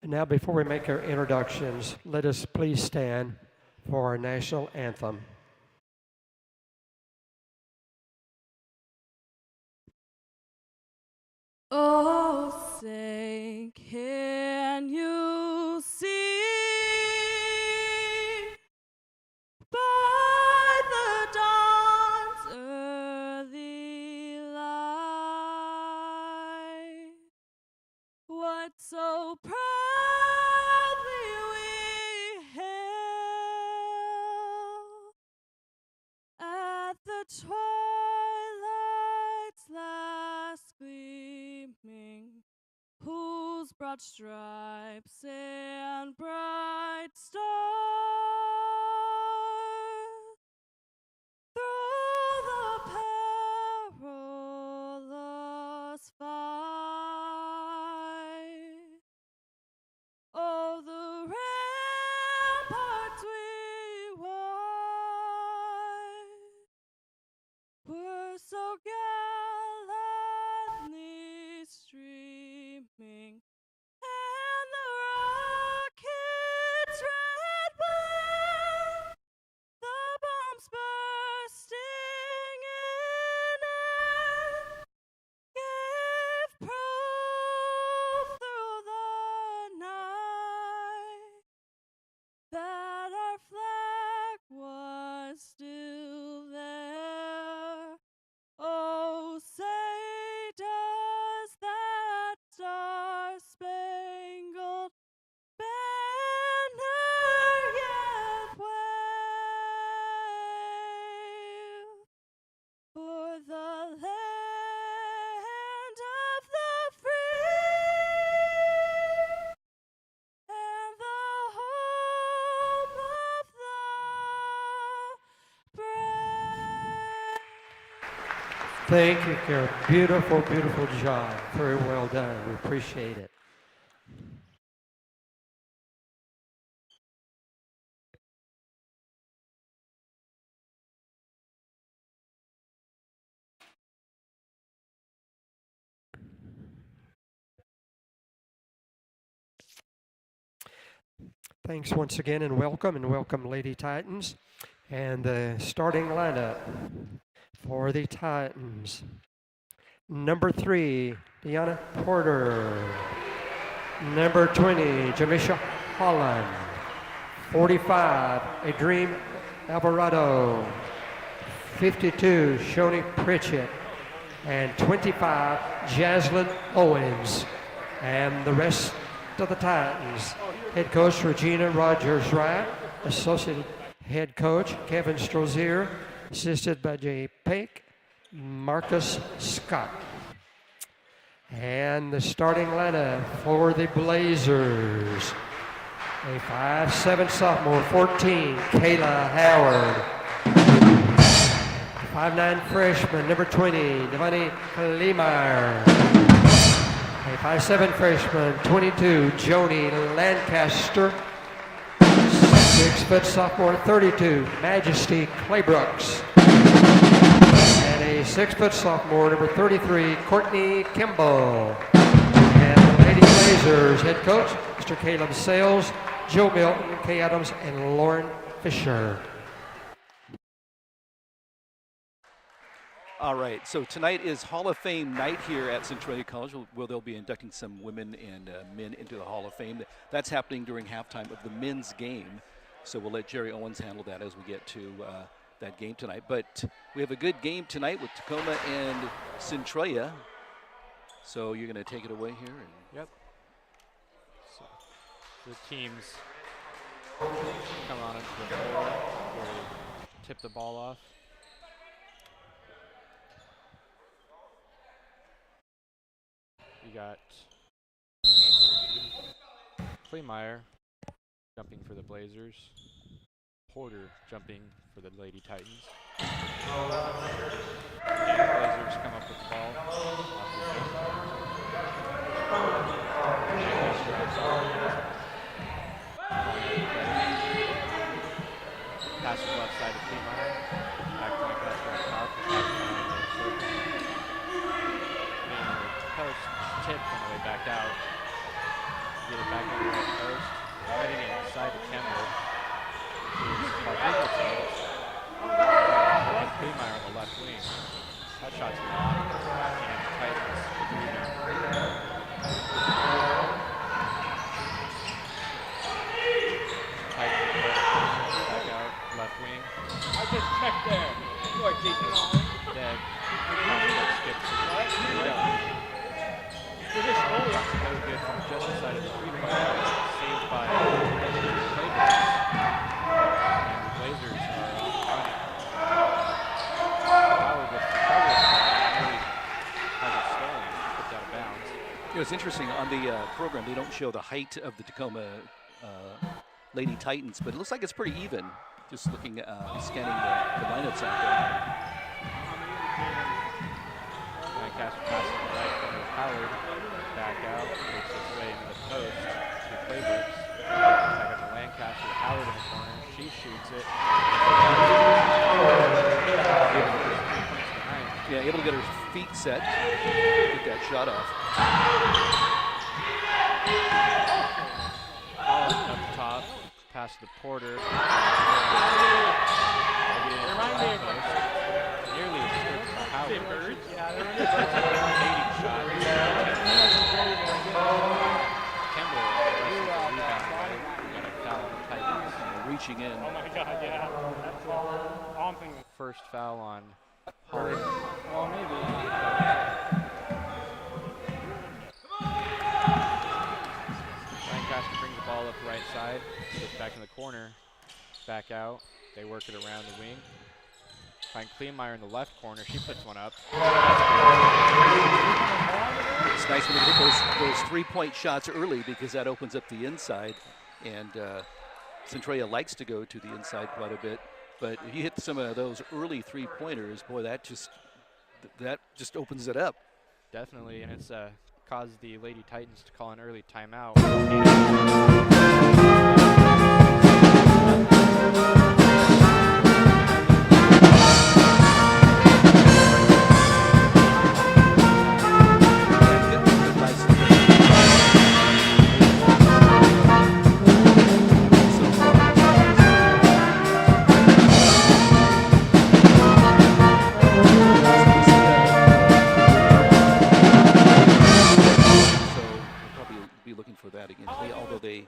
And now, before we make our introductions, let us please stand for our national anthem. Oh, say, can you see by the dawn's early light what so proudly we hailed at the twilight's last gleaming, whose broad stripes and bright stars through the perilous fight, oh, the ramparts we won were so gallantly streaming, and the rocket's red blast, the bombs bursting in air, gave proof through the night that our flag was still there. Oh, say, does that star-spangled banner yet wave for the land of the free and the home of the brave? Thank you, Karen. Beautiful, beautiful job. Very well done. We appreciate it. Thanks once again and welcome Lady Titans. And the starting lineup for the Titans. Number 3, Deanna Porter. Number 20, Jamisha Holland. 45, A Dream Alvarado. 52, Shoni Pritchett. And 25, Jaslyn Owens. And the rest of the Titans. Head coach Regina Rogers-Wright. Associate head coach Kevin Strozier. Assisted by Jay Pake, Marcus Scott. And the starting lineup for the Blazers. A 5'7" sophomore, 14, Kayla Howard. 5'9" freshman, number 20, Devani Klemeyer. A 5'7" freshman, 22, Joni Lancaster. 6' sophomore, 32, Majesty Claybrooks. And a 6' sophomore, number 33, Courtney Kimball. And the Lady Blazers head coach, Mr. Caleb Sales, Joe Milton, Kay Adams, and Lauren Fisher. All right, so tonight is Hall of Fame night here at Centralia College, where they'll be inducting some women and men into the Hall of Fame. That's happening during halftime of the men's game. So we'll let Jerry Owens handle that as we get to that game tonight. But we have a good game tonight with Tacoma and Centralia. So you're going to take it away here? Yep. So the teams come on into the floor where they tip the ball off. You got Klemeyer jumping for the Blazers. Porter jumping for the Lady Titans. And Blazers come up with the ball. Pass to left side of Klemeyer. Back to my pass to top. Post tip on the way back out. get it back on the right post. Heading inside to Kemble. And Kleemeyer on the left wing. That shot's blocked. And Titans with the rebound. Titans back out, left wing. I just checked there. You are keeping on. Dead. Skips to the right. You're just holding. That's no good from just inside of the three-point line. Saved by Playboys. And the Blazers are off running. Howard with the cover really has it stolen, puts out of bounds. You know, it's interesting on the program they don't show the height of the Tacoma Lady Titans, but it looks like it's pretty even. Just looking, scanning the lineups out there. Lancaster passing the right corner of Howard. Back out, makes its way into the post to Claybrook. Back up to Lancaster, Howard in the corner. She shoots it. Yeah, able to get her feet set, get that shot off. Holland up top, pass to Porter. Nearly a strip by Howard. Leading shot. Kemble rebound. Got a foul on the Titans. Reaching in. Oh my God, yeah. That's all I'm thinking. First foul on Holland. Well, maybe. Lancaster brings the ball up the right side. Gets back in the corner. Back out. They work it around the wing. Find Kleemeyer in the left corner. She puts one up. It's nice when they get those three-point shots early because that opens up the inside. And Centralia likes to go to the inside quite a bit. But if you hit some of those early three-pointers, boy, that just opens it up. Definitely, and it's caused the Lady Titans to call an early timeout. For that again today, although they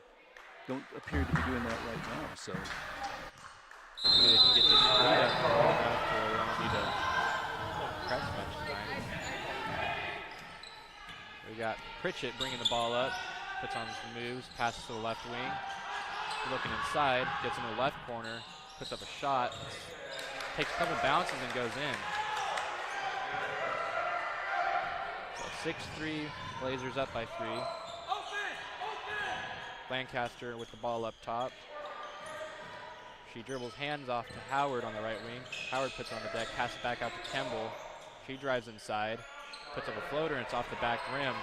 don't appear to be doing that right now. So they can get this lead up enough to where they don't need to press much tonight. We got Pritchett bringing the ball up, puts on some moves, passes to the left wing. Looking inside, gets into the left corner, puts up a shot, takes a couple bounces and goes in. So 6-3, Blazers up by 3. Lancaster with the ball up top. She dribbles hands off to Howard on the right wing. Howard puts it on the deck, passes back out to Kemble. She drives inside, puts up a floater, and it's off the back rim.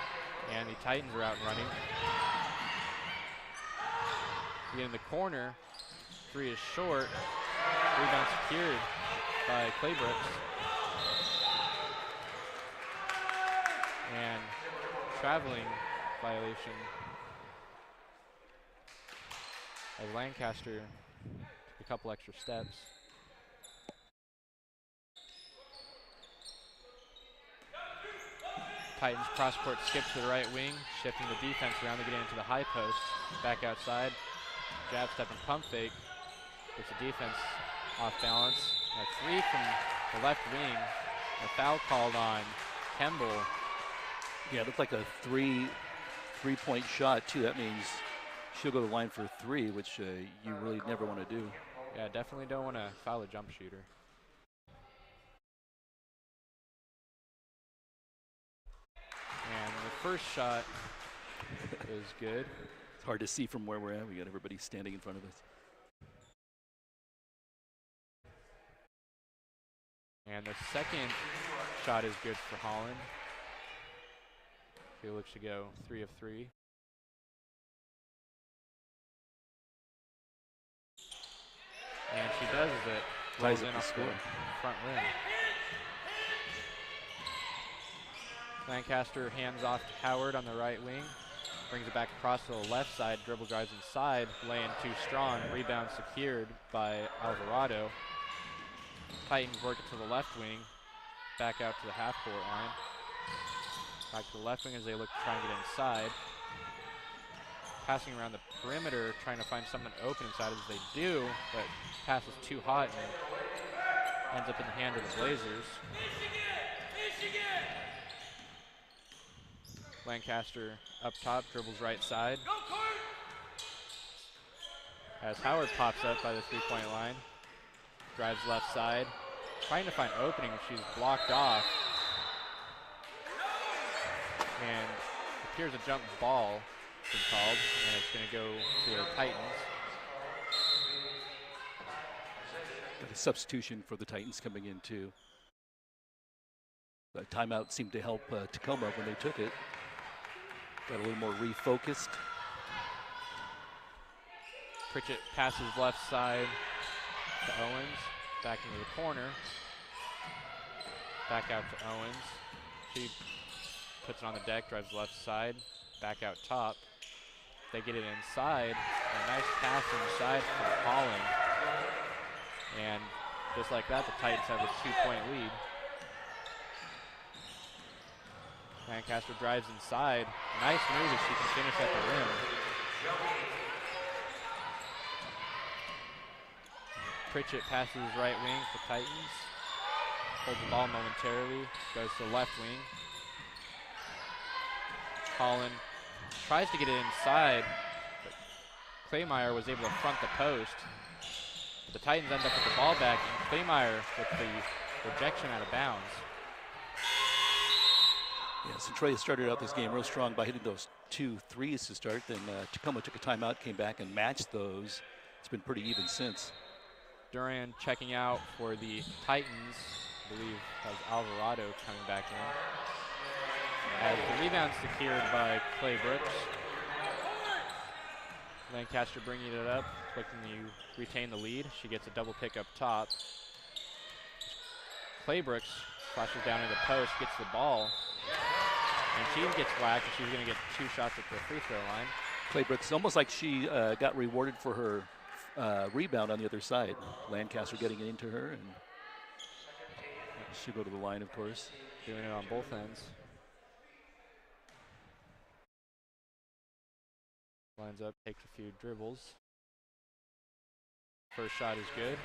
And the Titans are out and running. Get in the corner. Three is short. Rebound secured by Claybrooks. And traveling violation as Lancaster took a couple extra steps. Titans cross-court skip to the right wing, shifting the defense around to get into the high post. Back outside, jab step and pump fake. Gets the defense off balance. And a three from the left wing. A foul called on Kemble. Yeah, it looked like a three-point shot too. That means she'll go to the line for 3, which you really never want to do. Yeah, definitely don't want to foul a jump shooter. And the first shot is good. It's hard to see from where we're at. We got everybody standing in front of us. And the second shot is good for Holland. She looks to go 3 of 3. And she does as it rolls in off the front rim. Lancaster hands off to Howard on the right wing. brings it back across to the left side, dribble drives inside, laying too strong, rebound secured by Alvarado. Titans work it to the left wing, back out to the half-court line. Back to the left wing as they look to try and get inside. Passing around the perimeter, trying to find someone open inside as they do, but pass is too hot and ends up in the hand of the Blazers. Lancaster up top, dribbles right side. As Howard pops up by the three-point line, drives left side, trying to find opening. She's blocked off. And appears a jump ball been called, and it's going to go to the Titans. Got a substitution for the Titans coming in too. The timeout seemed to help Tacoma when they took it. Got a little more refocused. Pritchett passes left side to Owens, back into the corner. Back out to Owens. She puts it on the deck, drives left side, back out top. They get it inside. A nice pass inside from Holland. And just like that, the Titans have a 2-point lead. Lancaster drives inside. Nice move as she can finish at the rim. Pritchett passes right wing for Titans. Holds the ball momentarily. Goes to the left wing. Holland tries to get it inside, but Claymeyer was able to front the post. The Titans end up with the ball back, and Claymeyer with the rejection out of bounds. Yeah, Centralia started out this game real strong by hitting those 2 threes to start. Then Tacoma took a timeout, came back and matched those. It's been pretty even since. Duran checking out for the Titans. I believe has Alvarado coming back in. As the rebound secured by Clay Brooks. Lancaster bringing it up, looking to retain the lead. She gets a double pick up top. Clay Brooks flashes down into the post, gets the ball, and she gets whacked, and she's going to get 2 shots at the free throw line. Clay Brooks, almost like she got rewarded for her rebound on the other side. Lancaster getting it into her, and she'll go to the line, of course. Doing it on both ends. Lines up, takes a few dribbles. First shot is good.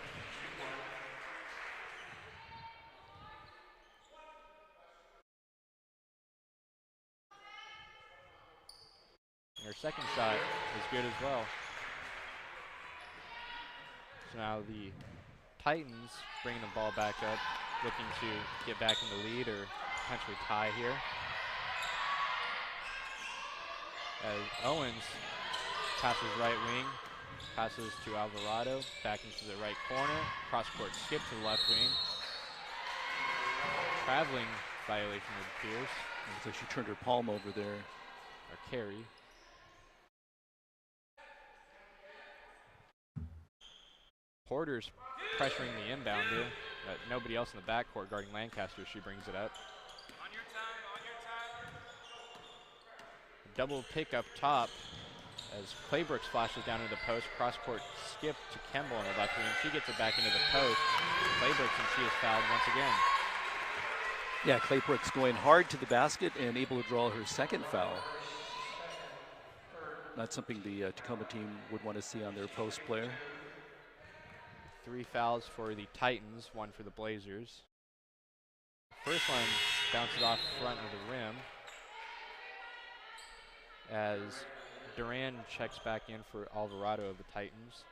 And her second shot is good as well. So now the Titans bringing the ball back up, looking to get back in the lead or potentially tie here. As Owens passes right wing, passes to Alvarado, back into the right corner, cross-court skip to the left wing. Traveling violation of Pierce. So she turned her palm over there. Or carry. Porter's pressuring the inbounder, but nobody else in the backcourt guarding Lancaster. She brings it up. Double pick up top as Claybrooks flashes down into the post. Cross-court skip to Kemble on the left wing. She gets it back into the post. Claybrooks, and she is fouled once again. Yeah, Claybrooks going hard to the basket and able to draw her second foul. Not something the Tacoma team would want to see on their post player. 3 fouls for the Titans, 1 for the Blazers. First one bounces off front of the rim as Duran checks back in for Alvarado of the Titans.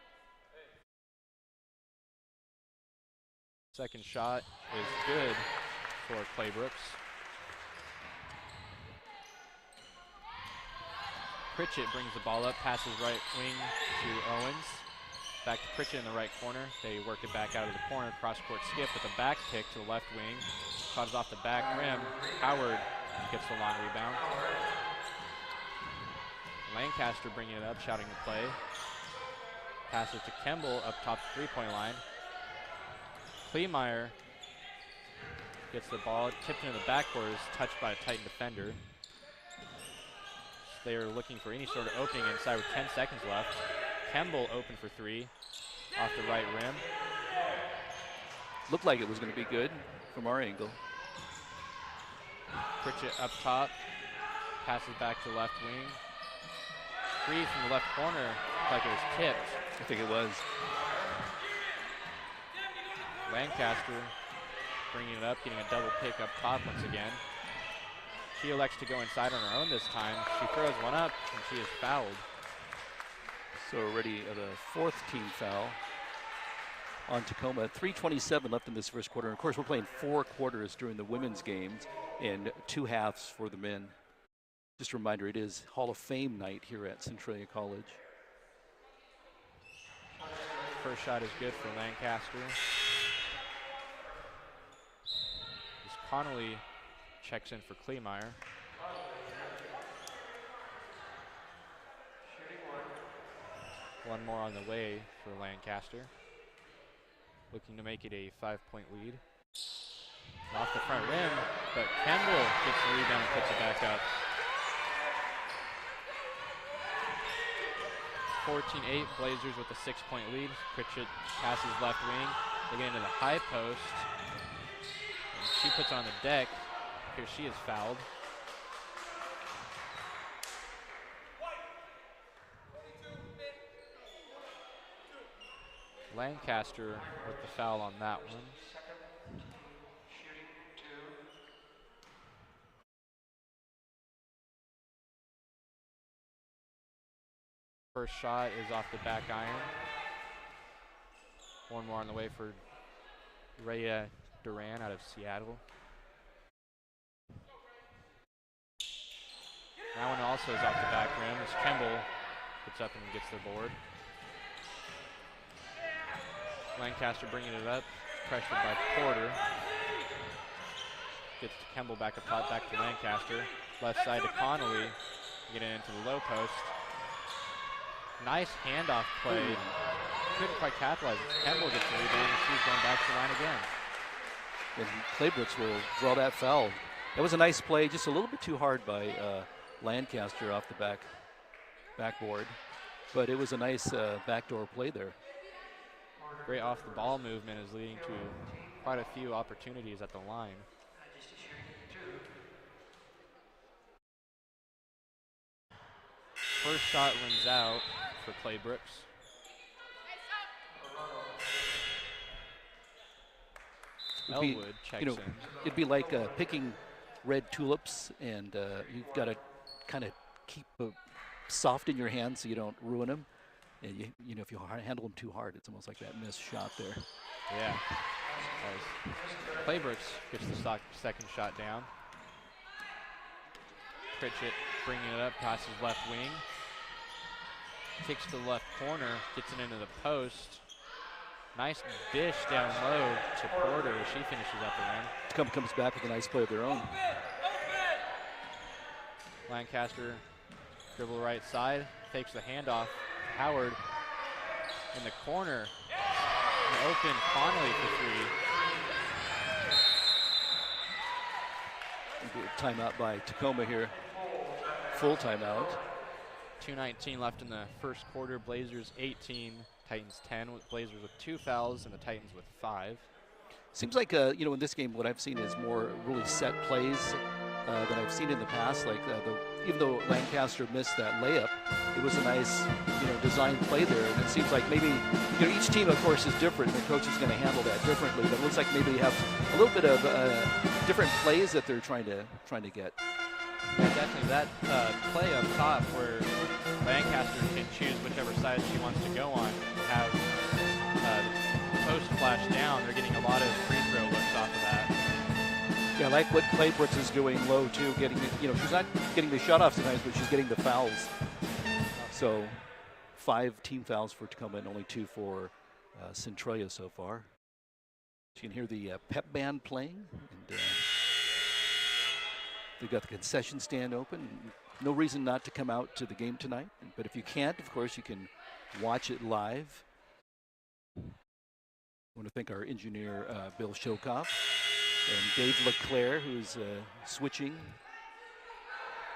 Second shot is good for Claybrooks. Pritchett brings the ball up, passes right wing to Owens. Back to Pritchett in the right corner. They work it back out of the corner. Cross-court skip with a back pick to the left wing. Shot is off the back rim. Howard gets the long rebound. Lancaster bringing it up, shouting the play. Passes to Kemble up top three-point line. Kleemeyer gets the ball, tipped into the backcourt, is touched by a Titan defender. They are looking for any sort of opening inside with 10 seconds left. Kemble open for 3 off the right rim. Looked like it was going to be good from our angle. Pritchett up top, passes back to left wing. 3 from the left corner, looked like it was tipped. I think it was. Lancaster bringing it up, getting a double pick up top once again. She elects to go inside on her own this time. She throws one up, and she is fouled. So already the 4th team foul on Tacoma. 3:27 left in this first quarter. And of course, we're playing 4 quarters during the women's games and 2 halves for the men. Just a reminder, it is Hall of Fame night here at Centralia College. First shot is good for Lancaster. As Connolly checks in for Kleemeyer. One more on the way for Lancaster. Looking to make it a 5-point lead. Off the front rim, but Kemble gets the rebound and puts it back up. 14-8, Blazers with a 6-point lead. Pritchett passes left wing. They get into the high post. And she puts on the deck. Here she is fouled. Lancaster with the foul on that one. First shot is off the back iron. One more on the way for Rhea Duran out of Seattle. That one also is off the back rim as Kemble gets up and gets the board. Lancaster bringing it up, pressured by Porter. Gets to Kemble back up top, back to Lancaster. Left side to Connolly, getting into the low post. Nice handoff play. Couldn't quite capitalize. Kemble gets the rebound and she's going back to the line again. And Claybrooks will draw that foul. That was a nice play, just a little bit too hard by Lancaster off the backboard. But it was a nice backdoor play there. Great off the ball movement is leading to quite a few opportunities at the line. First shot wins out for Claybrooks. Elwood checks in. It'd be like picking red tulips, and you've got to kind of keep soft in your hands so you don't ruin them. And you know, if you handle them too hard, it's almost like that missed shot there. Yeah. Claybrooks gets the second shot down. Pritchett bringing it up, passes left wing. Kicks to the left corner, gets it into the post. Nice dish down low to Porter as she finishes up the rim. Tacoma comes back with a nice play of their own. Lancaster dribble right side, takes the handoff. Howard in the corner. An open Connolly for 3. Timeout by Tacoma here. Full timeout. 2:19 left in the first quarter. Blazers 18, Titans 10. With Blazers with 2 fouls and the Titans with 5. Seems like in this game, what I've seen is more really set plays than I've seen in the past. Like even though Lancaster missed that layup, it was a nice design play there. And it seems like maybe each team, of course, is different. And the coach is going to handle that differently. But it looks like maybe you have a little bit of different plays that they're trying to get. Yeah, definitely that play up top where Lancaster can choose whichever side she wants to go on. Have post flash down. They're getting a lot of free throw looks off of that. Yeah, I like what Claybrooks is doing low too. Getting she's not getting the shot offs sometimes, but she's getting the fouls. So 5 team fouls for Tacoma and only 2 for Centralia so far. You can hear the pep band playing, and they've got the concession stand open. No reason not to come out to the game tonight, but if you can't, of course, you can watch it live. I want to thank our engineer, Bill Shokoff, and Dave LeClaire, who's switching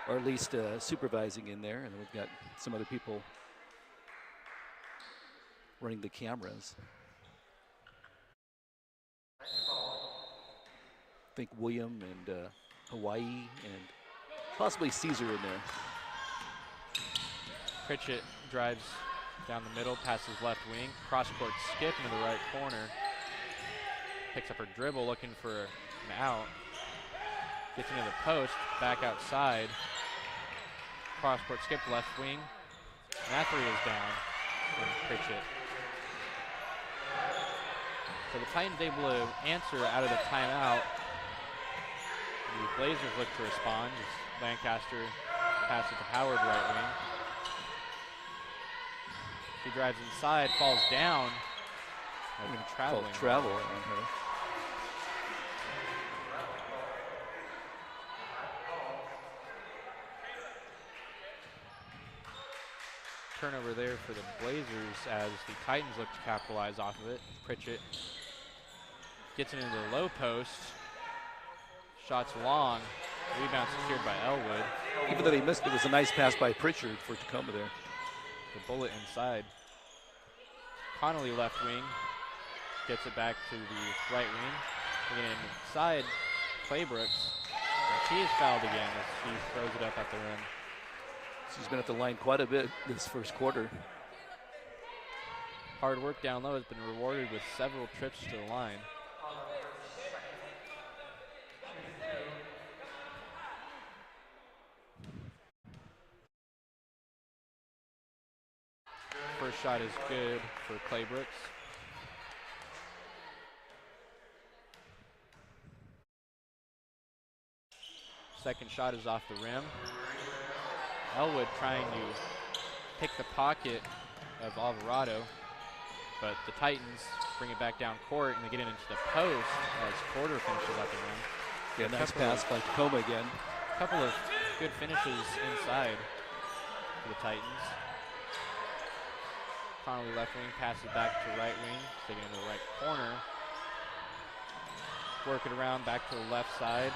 or at least supervising in there, and we've got some other people running the cameras. I think William and Hawaii and possibly Caesar in there. Pritchett drives down the middle, passes left wing, cross-court skip into the right corner. Picks up her dribble, looking for an out. Gets into the post, back outside. Cross-court skip, left wing. And that three is down from Pritchett. So the Titans able to answer out of the timeout. The Blazers look to respond as Lancaster passes to Howard right wing. She drives inside, falls down. Traveling. Travel on her. Turnover there for the Blazers as the Titans look to capitalize off of it. Pritchett gets it into the low post. Shots long. Rebound secured by Elwood. Even though they missed, it was a nice pass by Pritchard for Tacoma there. The bullet inside. Connolly left wing. Gets it back to the right wing. Again inside, Claybrooks. And she is fouled again as she throws it up at the rim. She's been at the line quite a bit this first quarter. Hard work down low has been rewarded with several trips to the line. First shot is good for Claybrooks. Second shot is off the rim. Elwood trying to pick the pocket of Alvarado, but the Titans bring it back down court and they get it into the post as Porter finishes at the rim. Yeah, nice pass by Tacoma again. A couple of good finishes inside for the Titans. Connolly left wing, passes back to right wing, taking it into the right corner. Work it around back to the left side.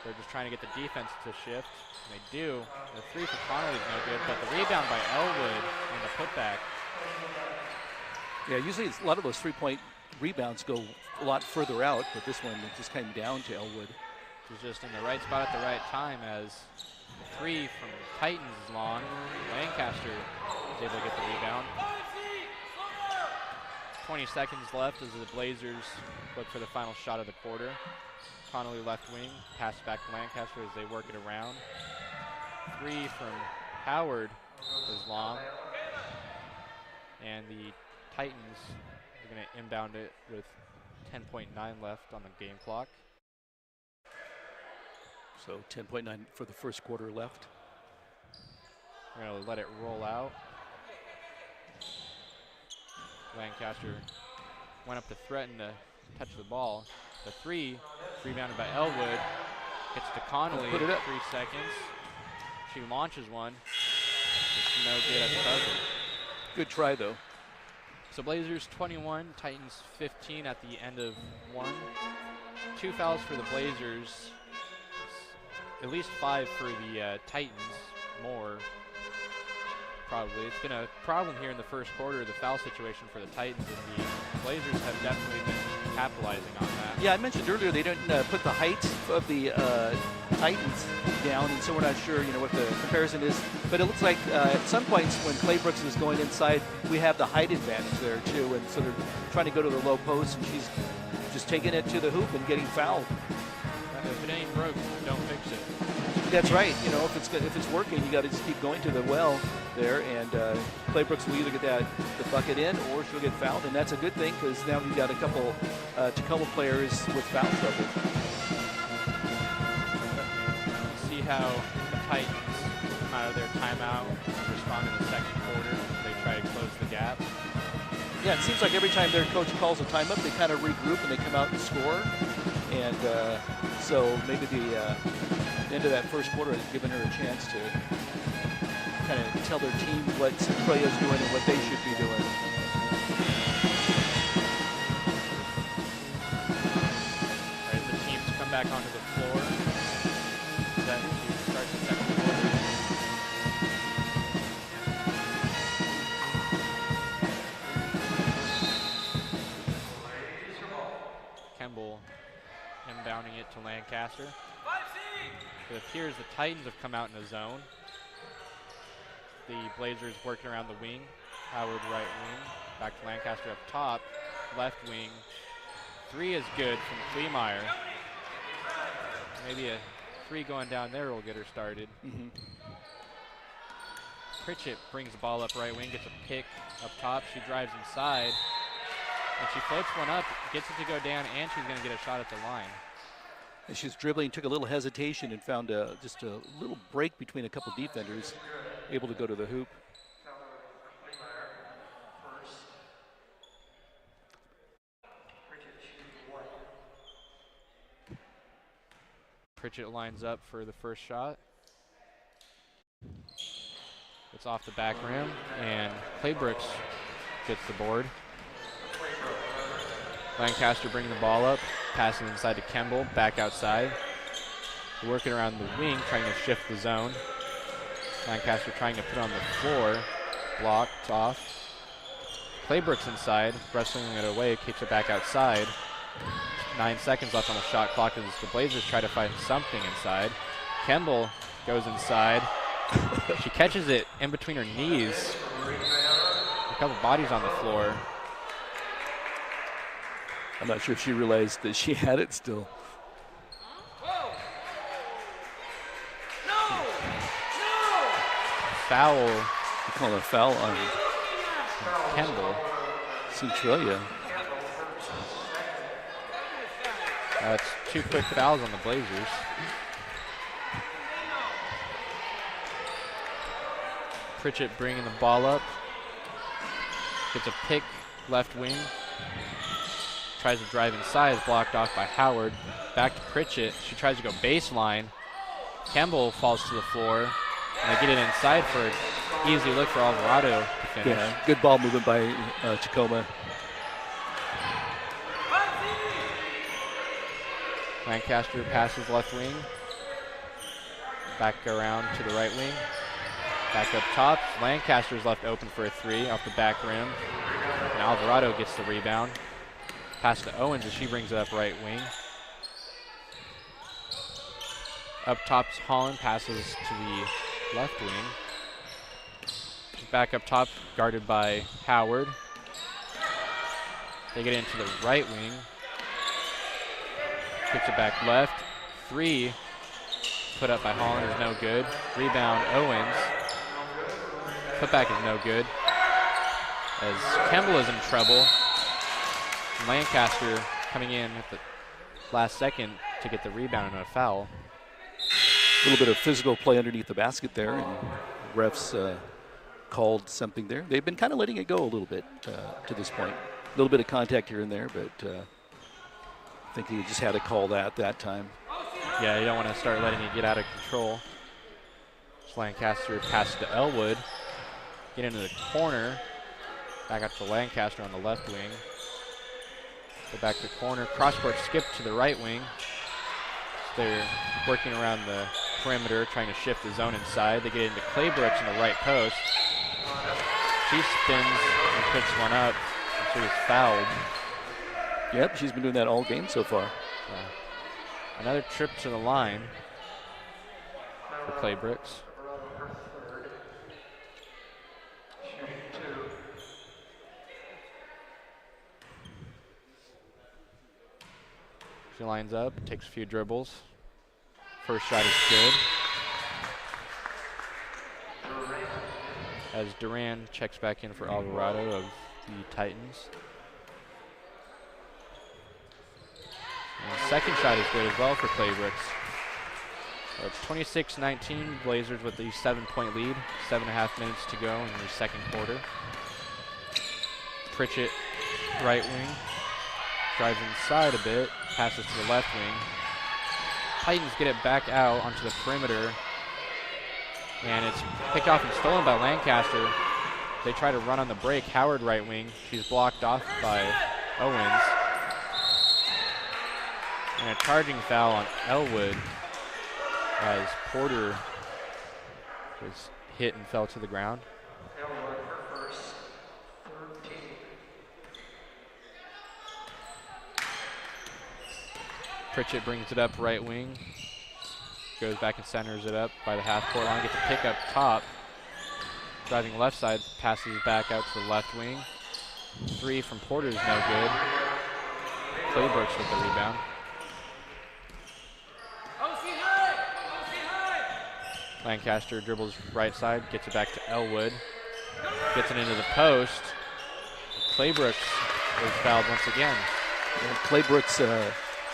They're just trying to get the defense to shift. And they do. The three for Connolly is no good, but the rebound by Elwood and the putback. Yeah, usually a lot of those three-point rebounds go a lot further out, but this one just came down to Elwood. It was just in the right spot at the right time as the three from Titans is long. Lancaster is able to get the rebound. 20 seconds left as the Blazers look for the final shot of the quarter. Connolly left wing, pass back to Lancaster as they work it around. Three from Howard is long. And the Titans are going to inbound it with 10.9 left on the game clock. So 10.9 for the first quarter left. We're going to let it roll out. Lancaster went up to threaten to touch the ball. The three, rebounded by Elwood, gets to Connolly, Put it up. 3 seconds. She launches one. It's no good at the buzzer. Good try, though. So Blazers 21, Titans 15 at the end of one. 2 fouls for the Blazers, at least 5 for the Titans, more probably. It's been a problem here in the first quarter, the foul situation for the Titans, and the Blazers have definitely been capitalizing on that. Yeah, I mentioned earlier they didn't put the height of the Titans down, and so we're not sure, what the comparison is. But it looks like at some points when Claybrooks is going inside, we have the height advantage there too, and so they're trying to go to the low post, and she's just taking it to the hoop and getting fouled. If it ain't broke, don't fix it. That's right. If it's working, you got to just keep going to the well there, and Claybrooks will either get the bucket in or she'll get fouled, and that's a good thing because now we've got a couple Tacoma players with foul trouble. See how the Titans come out of their timeout and respond in the second quarter. They try to close the gap. Yeah, it seems like every time their coach calls a timeout, they kind of regroup and they come out and score, and so maybe the end of that first quarter has given her a chance to kind of tell their team what Centralia is doing and what they should be doing. As the teams come back onto the floor, that pounding it to Lancaster. It appears the Titans have come out in a zone. The Blazers working around the wing. Howard right wing. Back to Lancaster up top. Left wing. 3 is good from Kleemeyer. Maybe a 3 going down there will get her started. Pritchett brings the ball up right wing, gets a pick up top. She drives inside, and she floats one up, gets it to go down, and she's going to get a shot at the line. And she's dribbling, took a little hesitation and found just a little break between a couple defenders, able to go to the hoop. Pritchett lines up for the first shot. It's off the back rim, and Claybrooks gets the board. Lancaster bringing the ball up, passing inside to Kemble, back outside. Working around the wing, trying to shift the zone. Lancaster trying to put on the floor, blocked off. Claybrooks inside, wrestling it away, kicks it back outside. 9 seconds left on the shot clock as the Blazers try to find something inside. Kemble goes inside. She catches it in between her knees. A couple bodies on the floor. I'm not sure if she realized that she had it still. Foul. You call a foul on Kemble. Centralia. That's 2 quick fouls on the Blazers. Pritchett bringing the ball up. Gets a pick left wing. Tries to drive inside, is blocked off by Howard. Back to Pritchett. She tries to go baseline. Kemble falls to the floor. And they get it inside for an easy look for Alvarado to finish. Yeah, good ball movement by Tacoma. Lancaster passes left wing. Back around to the right wing. Back up top. Lancaster's left open for a 3 off the back rim. And Alvarado gets the rebound. Pass to Owens as she brings it up right wing. Up top's Holland, passes to the left wing. Back up top, guarded by Howard. They get into the right wing. Kicks it back left. 3 put up by Holland is no good. Rebound Owens. Putback is no good. As Kemble is in trouble. Lancaster coming in at the last second to get the rebound and a foul. A little bit of physical play underneath the basket there, and refs called something there. They've been kind of letting it go a little bit to this point. A little bit of contact here and there, but I think he just had to call that time. Yeah, you don't want to start letting it get out of control. Lancaster pass to Elwood. Get into the corner. Back up to Lancaster on the left wing. Go back to corner. Cross-court skip to the right wing. They're working around the perimeter, trying to shift the zone inside. They get into Claybrooks in the right post. She spins and puts one up. And she was fouled. Yep, she's been doing that all game so far. Another trip to the line for Claybrooks. She lines up, takes a few dribbles. First shot is good. As Duran checks back in for Alvarado of the Titans. And the second shot is good as well for Claybrooks. It's 26-19, Blazers with the 7-point lead. 7.5 minutes to go in the second quarter. Pritchett, right wing. Drives inside a bit, passes to the left wing. Titans get it back out onto the perimeter. And it's picked off and stolen by Lancaster. They try to run on the break. Howard right wing. She's blocked off by Owens. And a charging foul on Elwood as Porter was hit and fell to the ground. Pritchett brings it up right wing. Goes back and centers it up by the half-court line. Gets a pick up top. Driving left side, passes back out to the left wing. 3 from Porter is no good. Claybrooks with the rebound. Lancaster dribbles right side, gets it back to Elwood. Gets it into the post. Claybrooks is fouled once again. Yeah, Claybrooks,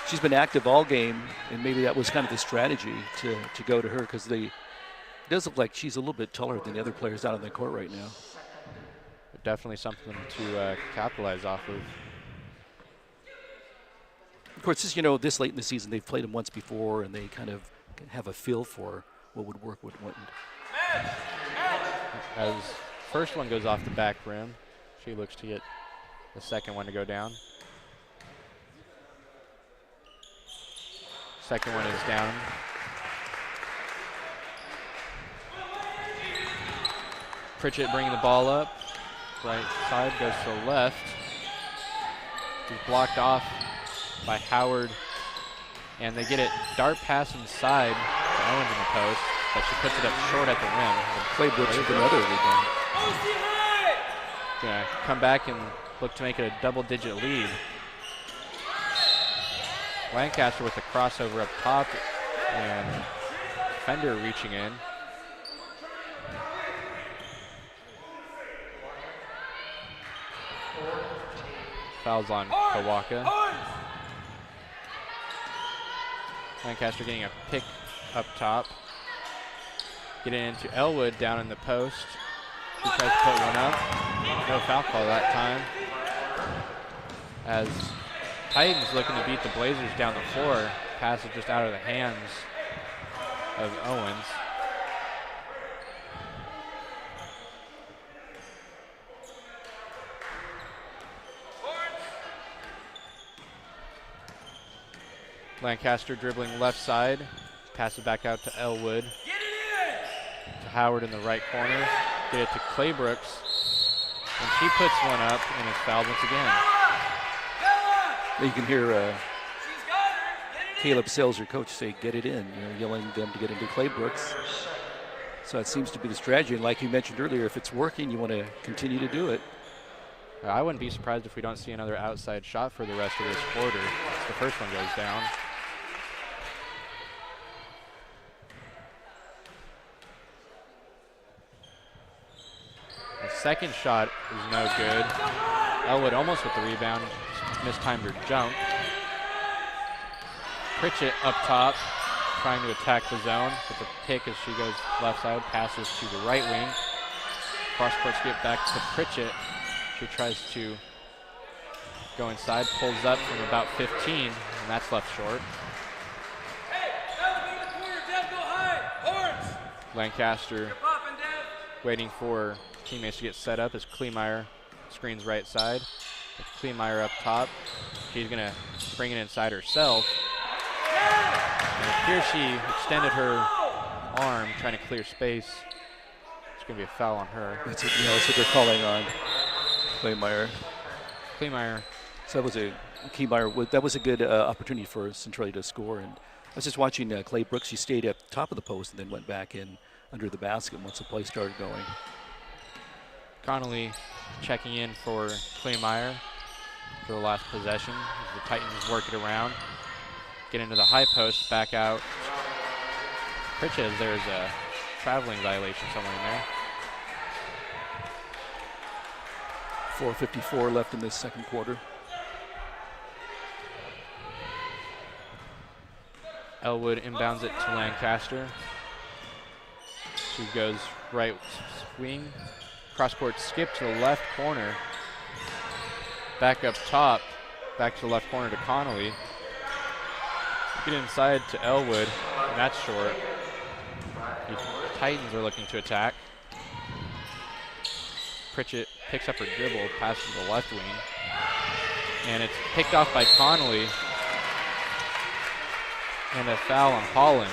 she's been active all game, and maybe that was kind of the strategy to go to her, because it does look like she's a little bit taller than the other players out on the court right now. Definitely something to capitalize off of. Of course, this late in the season, they've played them once before, and they kind of have a feel for what would work, what wouldn't. As first one goes off the back rim, she looks to get the second one to go down. Second one is down. Pritchett bringing the ball up. Right side goes to the left. He's blocked off by Howard. And they get it dart pass inside to Owens in the post, but she puts it up short at the rim. Claybrooks with another rebound. Gonna come back and look to make it a double-digit lead. Lancaster with the crossover up top, and Fender reaching in. Fouls on Kawaka. Lancaster getting a pick up top. Getting into Elwood down in the post. She tries to put one up. No foul call that time. As Titans looking to beat the Blazers down the floor. Pass is just out of the hands of Owens. Lancaster dribbling left side. Passes back out to Elwood. To Howard in the right corner. Get it to Claybrooks. And she puts one up and is fouled once again. You can hear Caleb Sales, your coach, say, "Get it in," yelling them to get into Claybrooks. So it seems to be the strategy. And like you mentioned earlier, if it's working, you want to continue to do it. I wouldn't be surprised if we don't see another outside shot for the rest of this quarter. The first one goes down. The second shot is no good. Elwood almost with the rebound, mistimed her jump. Pritchett up top, trying to attack the zone with a pick as she goes left side, passes to the right wing. Cross-court skip back to Pritchett. She tries to go inside, pulls up from about 15, and that's left short. Lancaster waiting for teammates to get set up as Kleemeyer screens right side. With Kleemeyer up top. She's going to bring it inside herself. And it appears she extended her arm trying to clear space. It's going to be a foul on her. That's what they're calling on Kleemeyer. Kleemeyer. So that was a good opportunity for Centralia to score. And I was just watching Claybrooks. She stayed at the top of the post and then went back in under the basket once the play started going. Connolly checking in for Kleemeyer for the last possession as the Titans work it around. Get into the high post, back out. Pritchett, there's a traveling violation somewhere in there. 4:54 left in this second quarter. Elwood inbounds it to Lancaster. She goes right wing. Cross-court skip to the left corner. Back up top. Back to the left corner to Connolly. Get inside to Elwood, and that's short. The Titans are looking to attack. Pritchett picks up her dribble, passes to the left wing. And it's picked off by Connolly. And a foul on Holland.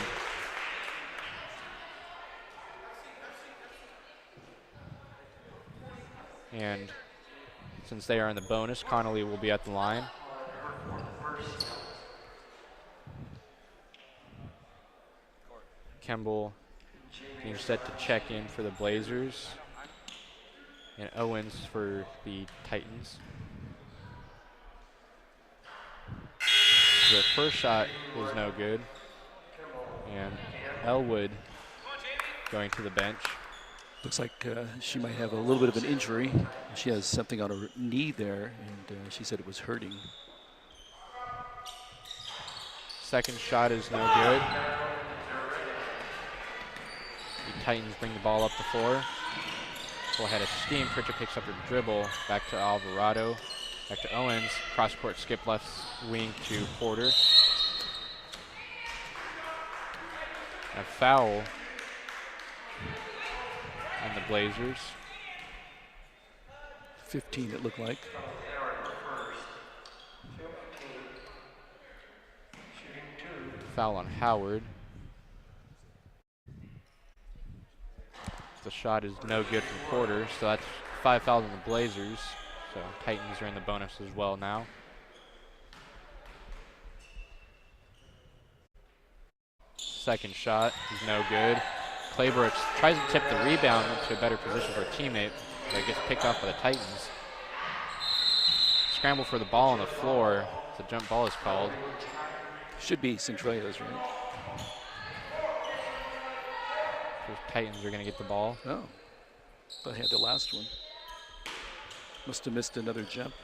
And since they are in the bonus, Connolly will be at the line. Kemble being set to check in for the Blazers. And Owens for the Titans. The first shot is no good. And Elwood going to the bench. Looks like she might have a little bit of an injury. She has something on her knee there, and she said it was hurting. Second shot is no good. The Titans bring the ball up the floor. Full head of steam. Pritchett picks up her dribble. Back to Alvarado. Back to Owens. Cross court skip left wing to Porter. A foul on the Blazers. 15 it looked like. Foul on Howard. The shot is no good from Porter, so that's 5 fouls on the Blazers. So Titans are in the bonus as well now. Second shot is no good. Claybrooks tries to tip the rebound to a better position for a teammate, but it gets picked off by the Titans. Scramble for the ball on the floor. The jump ball is called. Should be Centralia's, right? The Titans are going to get the ball. Oh, thought I had the last one. Must have missed another jump.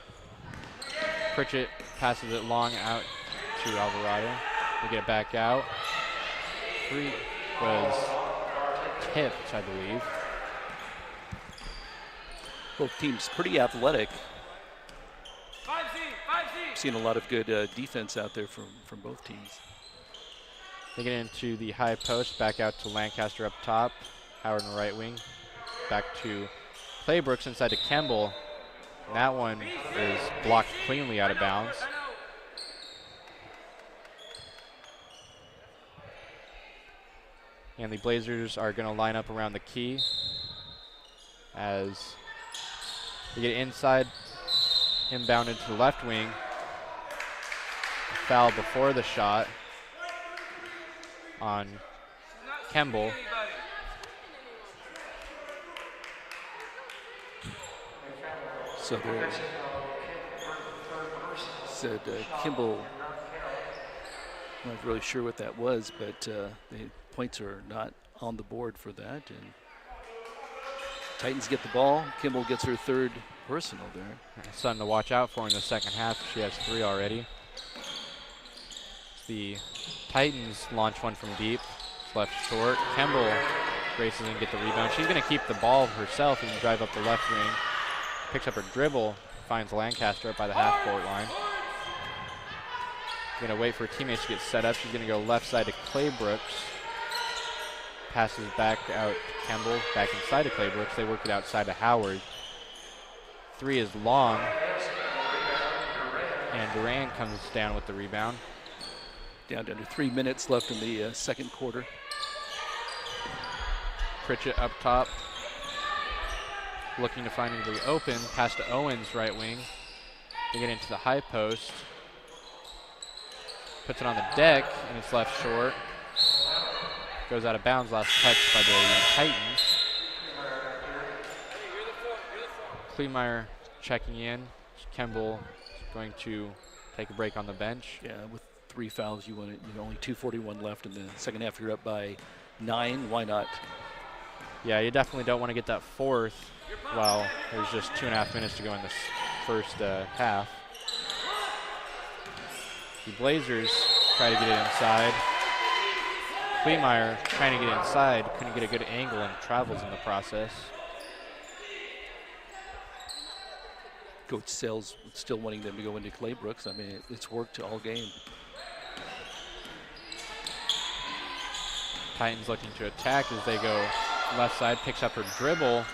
Pritchett passes it long out to Alvarado. They get it back out. Three was tipped, I believe. Both teams pretty athletic. Seen a lot of good defense out there from both teams. They get into the high post, back out to Lancaster up top. Howard on the right wing. Back to Claybrooks inside to Kemble. And that one is blocked cleanly out of bounds. And the Blazers are going to line up around the key as they get inside, inbound into the left wing. Foul before the shot on Kemble. So they said Kimball, I'm not really sure what that was, but the points are not on the board for that. And Titans get the ball. Kimball gets her third personal there. Something to watch out for in the second half. She has 3 already. The Titans launch one from deep. It's left short. Kemble races and get the rebound. She's going to keep the ball herself and drive up the left wing. Picks up her dribble. Finds Lancaster up by the half-court line. Going to wait for her teammates to get set up. She's going to go left side to Claybrooks. Passes back out to Kemble. Back inside to Claybrooks. They work it outside to Howard. 3 is long. And Duran comes down with the rebound. Down to under 3 minutes left in the second quarter. Pritchett up top. Looking to find anybody open. Pass to Owens, right wing. They get into the high post. Puts it on the deck, and it's left short. Goes out of bounds, last touch by the Titans. Kleemeyer checking in. Kemble is going to take a break on the bench. Yeah, with 3 fouls, you want it. Only 2:41 left in the second half. You're up by 9. Why not? Yeah, you definitely don't want to get that fourth while there's just 2.5 minutes to go in this first half. The Blazers try to get it inside. Kleemeyer trying to get inside, couldn't get a good angle and travels in the process. Coach Sells still wanting them to go into Claybrooks. I mean, it's worked all game. Titans looking to attack as they go left side, picks up her dribble,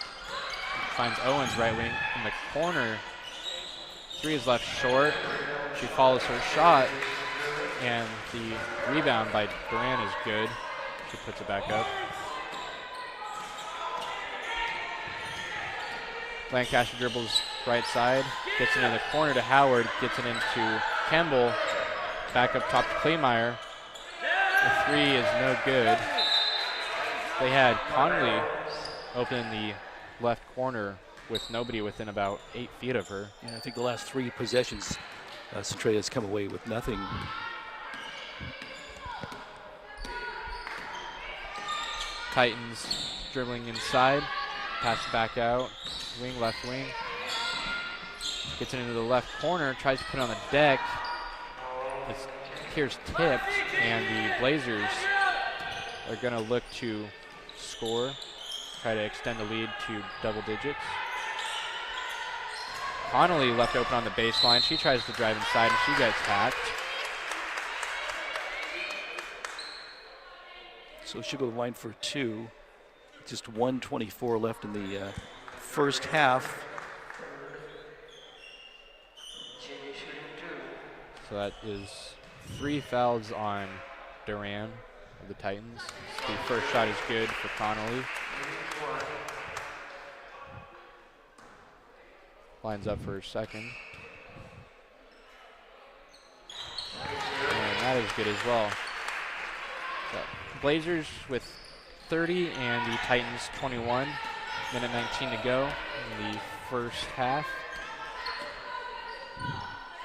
finds Owens right wing in the corner. 3 is left short. She follows her shot, and the rebound by Duran is good. She puts it back up. Lancaster dribbles right side, gets it in the corner to Howard, gets it into Kemble, back up top to Kleemeyer. The 3 is no good. They had Connolly open in the left corner with nobody within about 8 feet of her. Yeah, I think the last 3 possessions, Centralia has come away with nothing. Titans dribbling inside, pass back out, wing, left wing. Gets it into the left corner, tries to put it on the deck. Here's tipped, and the Blazers are going to look to score, try to extend the lead to double digits. Connolly left open on the baseline. She tries to drive inside, and she gets hacked. So she'll go to the line for 2. Just 1:24 left in the first half. So that is 3 fouls on Duran of the Titans. The first shot is good for Connolly. Lines up for her second. And that is good as well. But Blazers with 30 and the Titans 21. Minute 19 to go in the first half.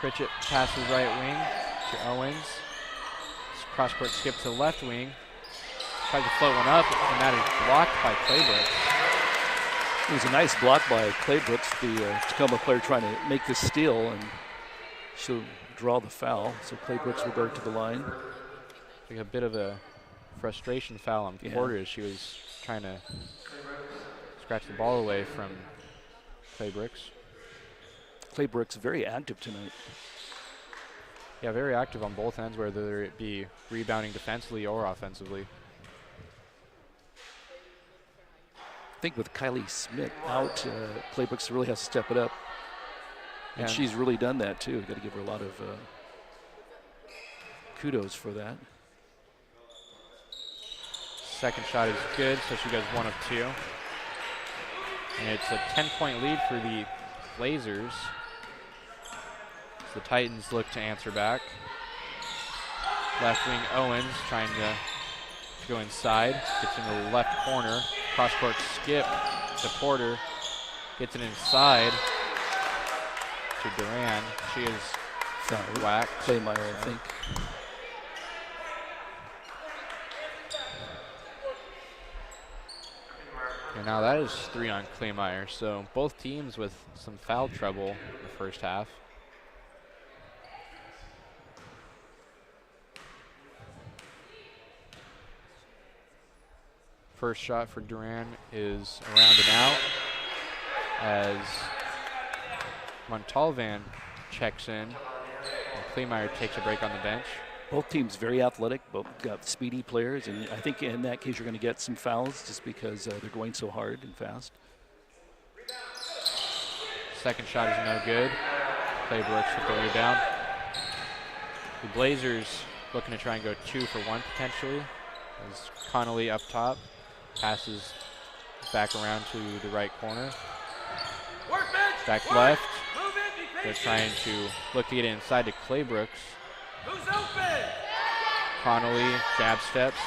Pritchett passes right wing to Owens. Cross court skip to left wing. Tries to float one up, and that is blocked by Claybrooks. It was a nice block by Claybrooks, the Tacoma player trying to make the steal, and she'll draw the foul. So Claybrooks will go to the line. Like a bit of a frustration foul on Yeah. Porter as she was trying to scratch the ball away from Claybrooks. Claybrooks very active tonight. Yeah, very active on both ends, whether it be rebounding defensively or offensively. I think with Kylie Smith out, Claybrooks really has to step it up. And Yeah. she's really done that too. Got to give her a lot of kudos for that. Second shot is good, so she goes 1 of 2. And it's a 10-point lead for the Blazers. So the Titans look to answer back. Left wing Owens trying to go inside. Gets into the left corner. Cross court skip to Porter. Gets it inside to Duran. She is whacked. Claymeyer, I think. And now that is 3 on Claymeyer. So both teams with some foul trouble in the first half. First shot for Duran is around and out as Montalvan checks in. And Claymeyer takes a break on the bench. Both teams very athletic, both got speedy players, and I think in that case you're going to get some fouls just because they're going so hard and fast. Second shot is no good. Claybrooks with the rebound. The Blazers looking to try and go 2 for 1 potentially. As Connolly up top passes back around to the right corner. Back left. They're trying to look to get it inside to Claybrooks. Connolly jab steps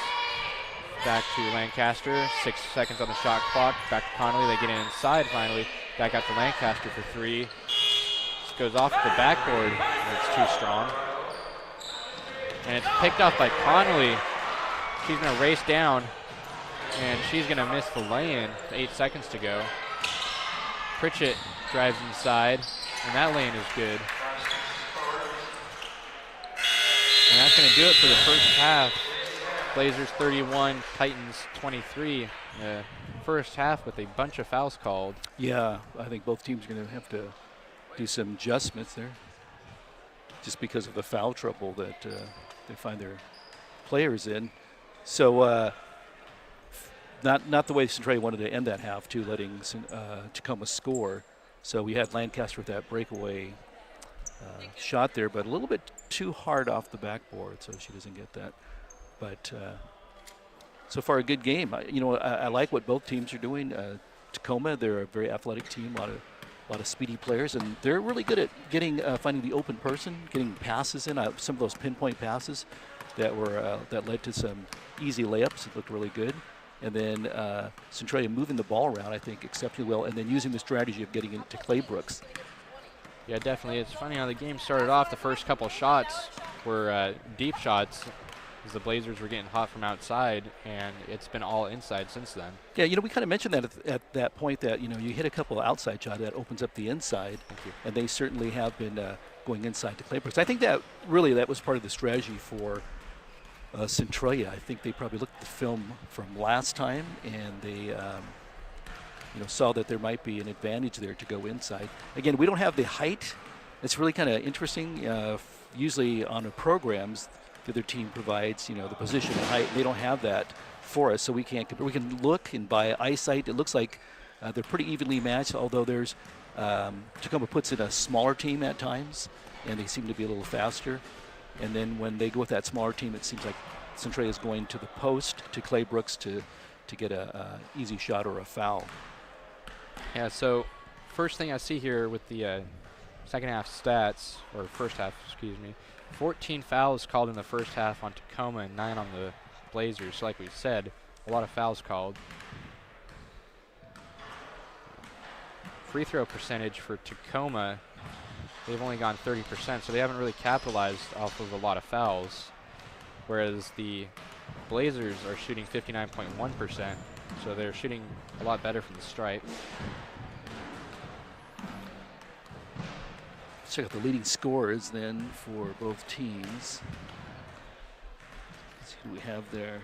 back to Lancaster. 6 seconds on the shot clock. Back to Connolly. They get it inside finally. Back out to Lancaster for 3. This goes off the backboard. It's too strong. And it's picked off by Connolly. She's going to race down, and she's going to miss the lay-in. 8 seconds to go. Pritchett drives inside, and that lane is good. And that's going to do it for the first half. Blazers 31, Titans 23. First half with a bunch of fouls called. Yeah, I think both teams are going to have to do some adjustments there just because of the foul trouble that they find their players in. So not the way Centralia wanted to end that half, too, letting Tacoma score. So we had Lancaster with that breakaway shot there, but a little bit too hard off the backboard, so she doesn't get that. But so far, a good game. I like what both teams are doing. Tacoma, they're a very athletic team, a lot of speedy players, and they're really good at getting finding the open person, getting passes in. Some of those pinpoint passes that led to some easy layups. It looked really good. And then Centralia moving the ball around, I think, exceptionally well, and then using the strategy of getting into Claybrooks. Yeah, definitely. It's funny how the game started off. The first couple shots were deep shots as the Blazers were getting hot from outside, and it's been all inside since then. Yeah, we kind of mentioned that at that point that, you hit a couple of outside shots that opens up the inside. Thank you. And they certainly have been going inside to Claybrooks. I think that really that was part of the strategy for Centralia. I think they probably looked at the film from last time, and they saw that there might be an advantage there to go inside. Again, we don't have the height. It's really kind of interesting. Usually on the programs, the other team provides the position and height. They don't have that for us, so we can't compare. We can look, and by eyesight, it looks like they're pretty evenly matched. Although there's Tacoma puts in a smaller team at times, and they seem to be a little faster. And then when they go with that smaller team, it seems like Centralia is going to the post to Claybrooks to get a easy shot or a foul. Yeah, so first thing I see here with the second half stats, or first half, excuse me, 14 fouls called in the first half on Tacoma and 9 on the Blazers. So like we said, a lot of fouls called. Free throw percentage for Tacoma, they've only gone 30%, so they haven't really capitalized off of a lot of fouls, whereas the Blazers are shooting 59.1%, so they're shooting a lot better from the stripe. Let's check out the leading scorers then for both teams. Let's see who we have there.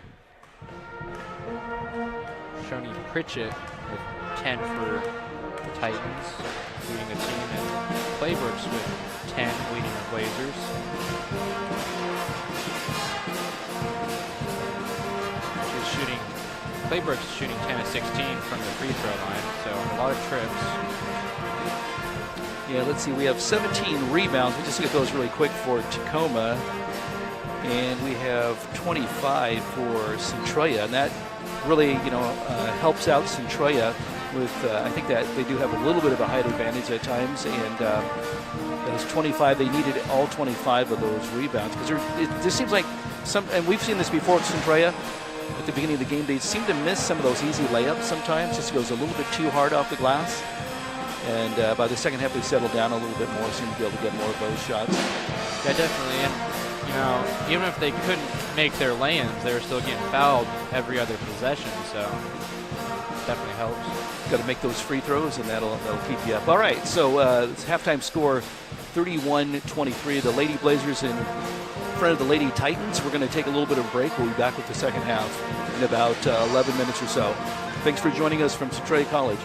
Shoni Pritchett with 10 for the Titans, leading the team, and Claybrooks with 10, leading the Blazers. Claybrooks is shooting 10 of 16 from the free throw line, so a lot of trips. Yeah, let's see. We have 17 rebounds. We just look at those really quick for Tacoma. And we have 25 for Centralia. And that really, helps out Centralia with, I think that they do have a little bit of a height advantage at times. And those 25, they needed all 25 of those rebounds. Because it just seems like and we've seen this before at Centralia. At the beginning of the game, they seem to miss some of those easy layups sometimes. Just goes a little bit too hard off the glass. And by the second half, they settled down a little bit more, seem to be able to get more of those shots. Yeah, definitely. And, even if they couldn't make their lay-ins, they were still getting fouled every other possession, so definitely helps. Got to make those free throws, and that'll keep you up. All right, so it's halftime score 31-23. The Lady Blazers in front of the Lady Titans. We're going to take a little bit of a break. We'll be back with the second half in about 11 minutes or so. Thanks for joining us from Centralia College.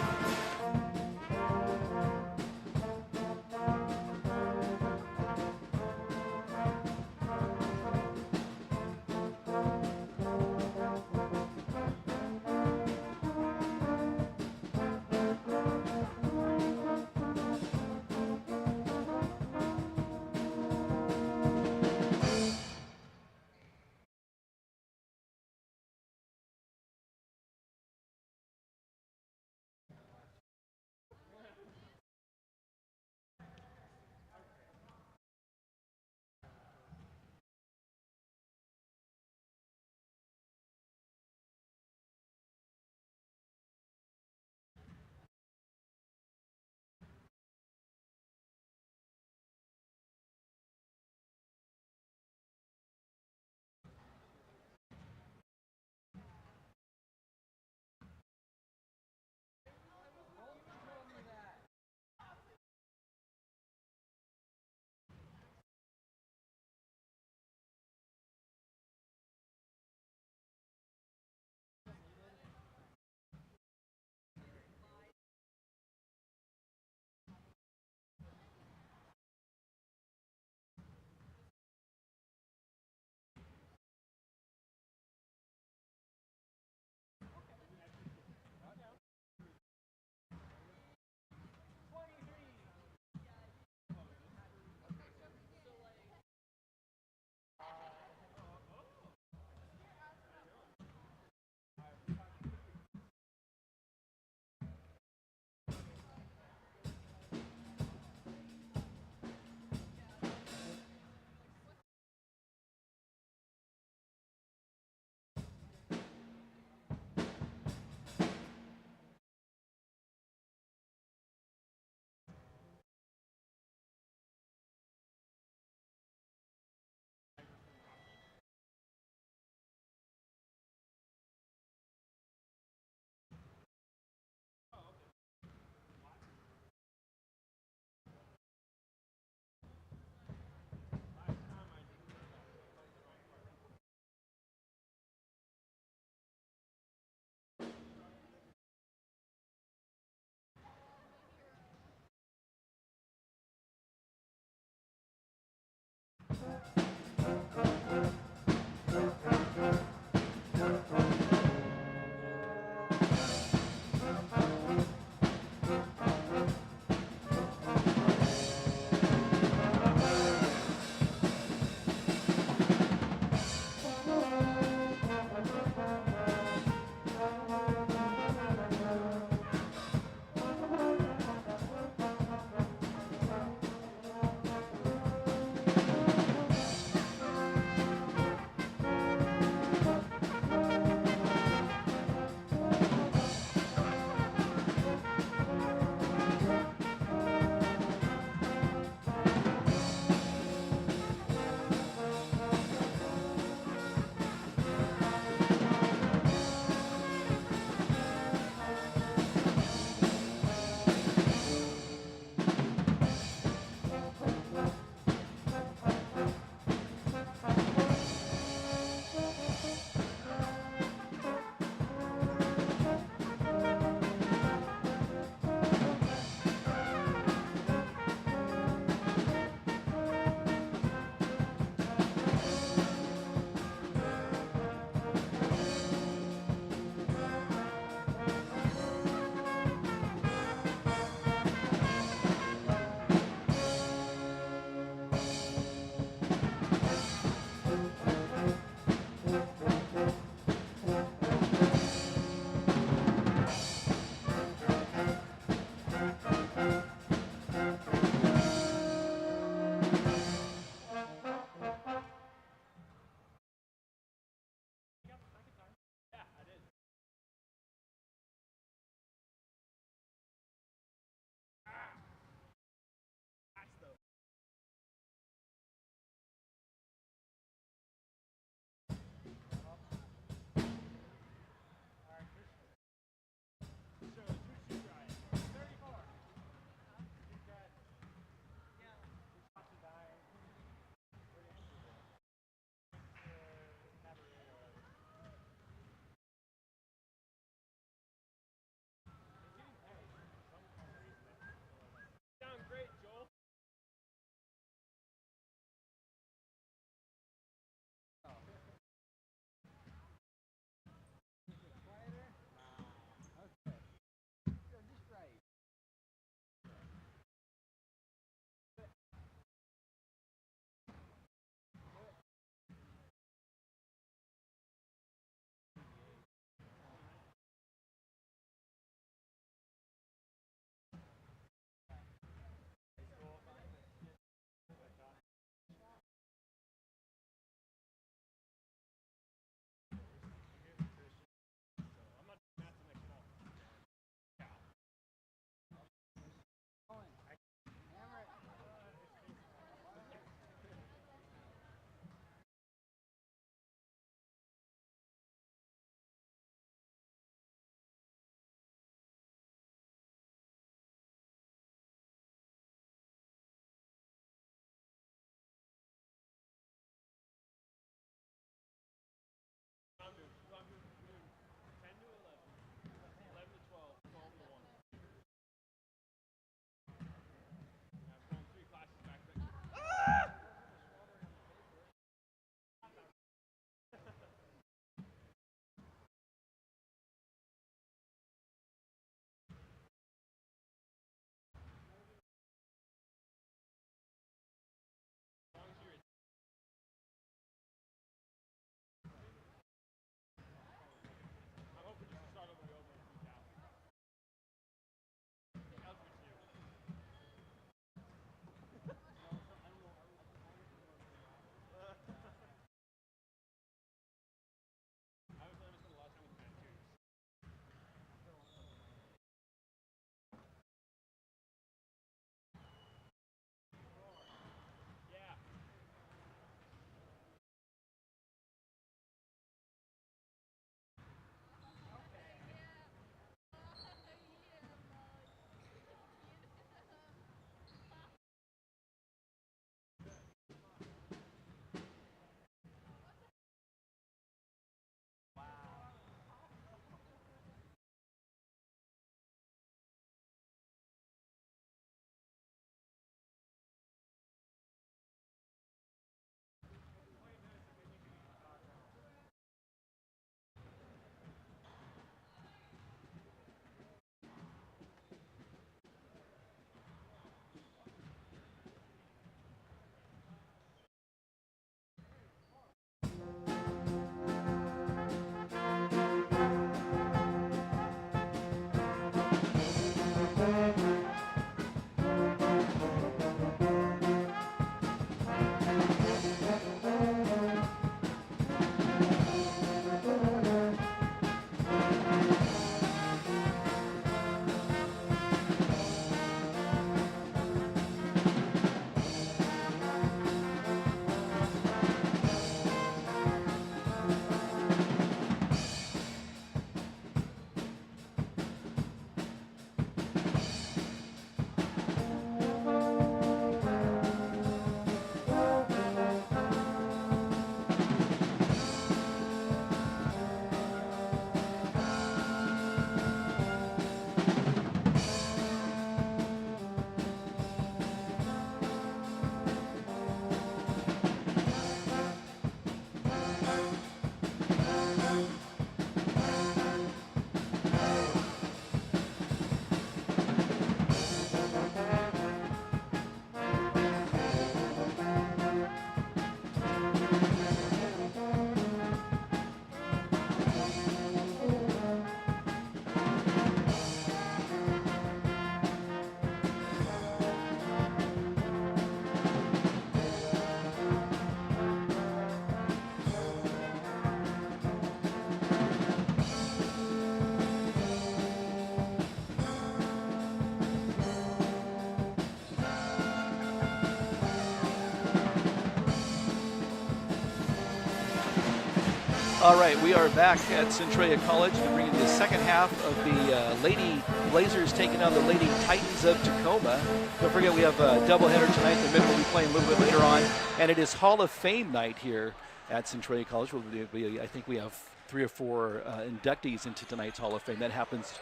All right, we are back at Centralia College to bring you the second half of the Lady Blazers taking on the Lady Titans of Tacoma. Don't forget, we have a doubleheader tonight. The men will be playing a little bit later on, and it is Hall of Fame night here at Centralia College. I think we have 3 or 4 inductees into tonight's Hall of Fame. That happens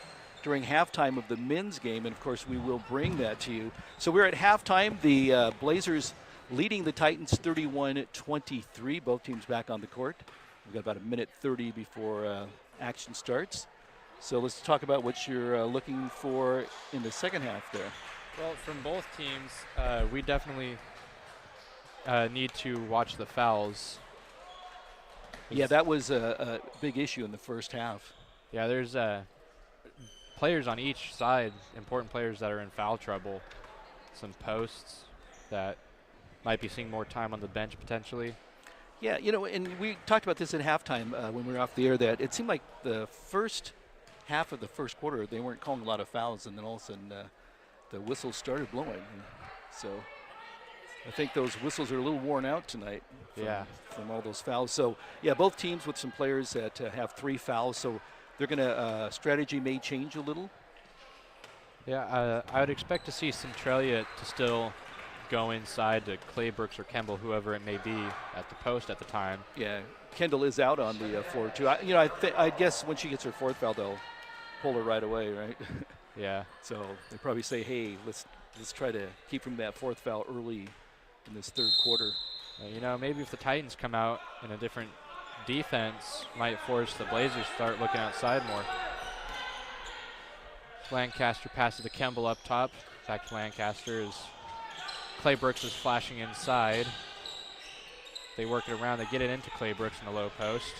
during halftime of the men's game, and of course we will bring that to you. So we're at halftime. The Blazers leading the Titans 31-23. Both teams back on the court. We've got about 1:30 before action starts. So let's talk about what you're looking for in the second half there. Well, from both teams, we definitely need to watch the fouls. Yeah, that was a big issue in the first half. Yeah, there's players on each side, important players that are in foul trouble. Some posts that might be seeing more time on the bench potentially. Yeah, you know, and we talked about this at halftime when we were off the air, that it seemed like the first half of the first quarter, they weren't calling a lot of fouls, and then all of a sudden the whistles started blowing. So I think those whistles are a little worn out tonight from all those fouls. So, yeah, both teams with some players that have 3 fouls, so they're going to, strategy may change a little. Yeah, I would expect to see Centralia to still go inside to Claybrooks or Kemble, whoever it may be, at the post at the time. Yeah, Kendall is out on the floor too. I guess when she gets her 4th foul, they'll pull her right away, right? Yeah. So they probably say, hey, let's try to keep from that 4th foul early in this 3rd quarter. You know, maybe if the Titans come out in a different defense, might force the Blazers to start looking outside more. Lancaster passes to Kemble up top. Back to Lancaster as Claybrooks is flashing inside. They work it around. They get it into Claybrooks in the low post.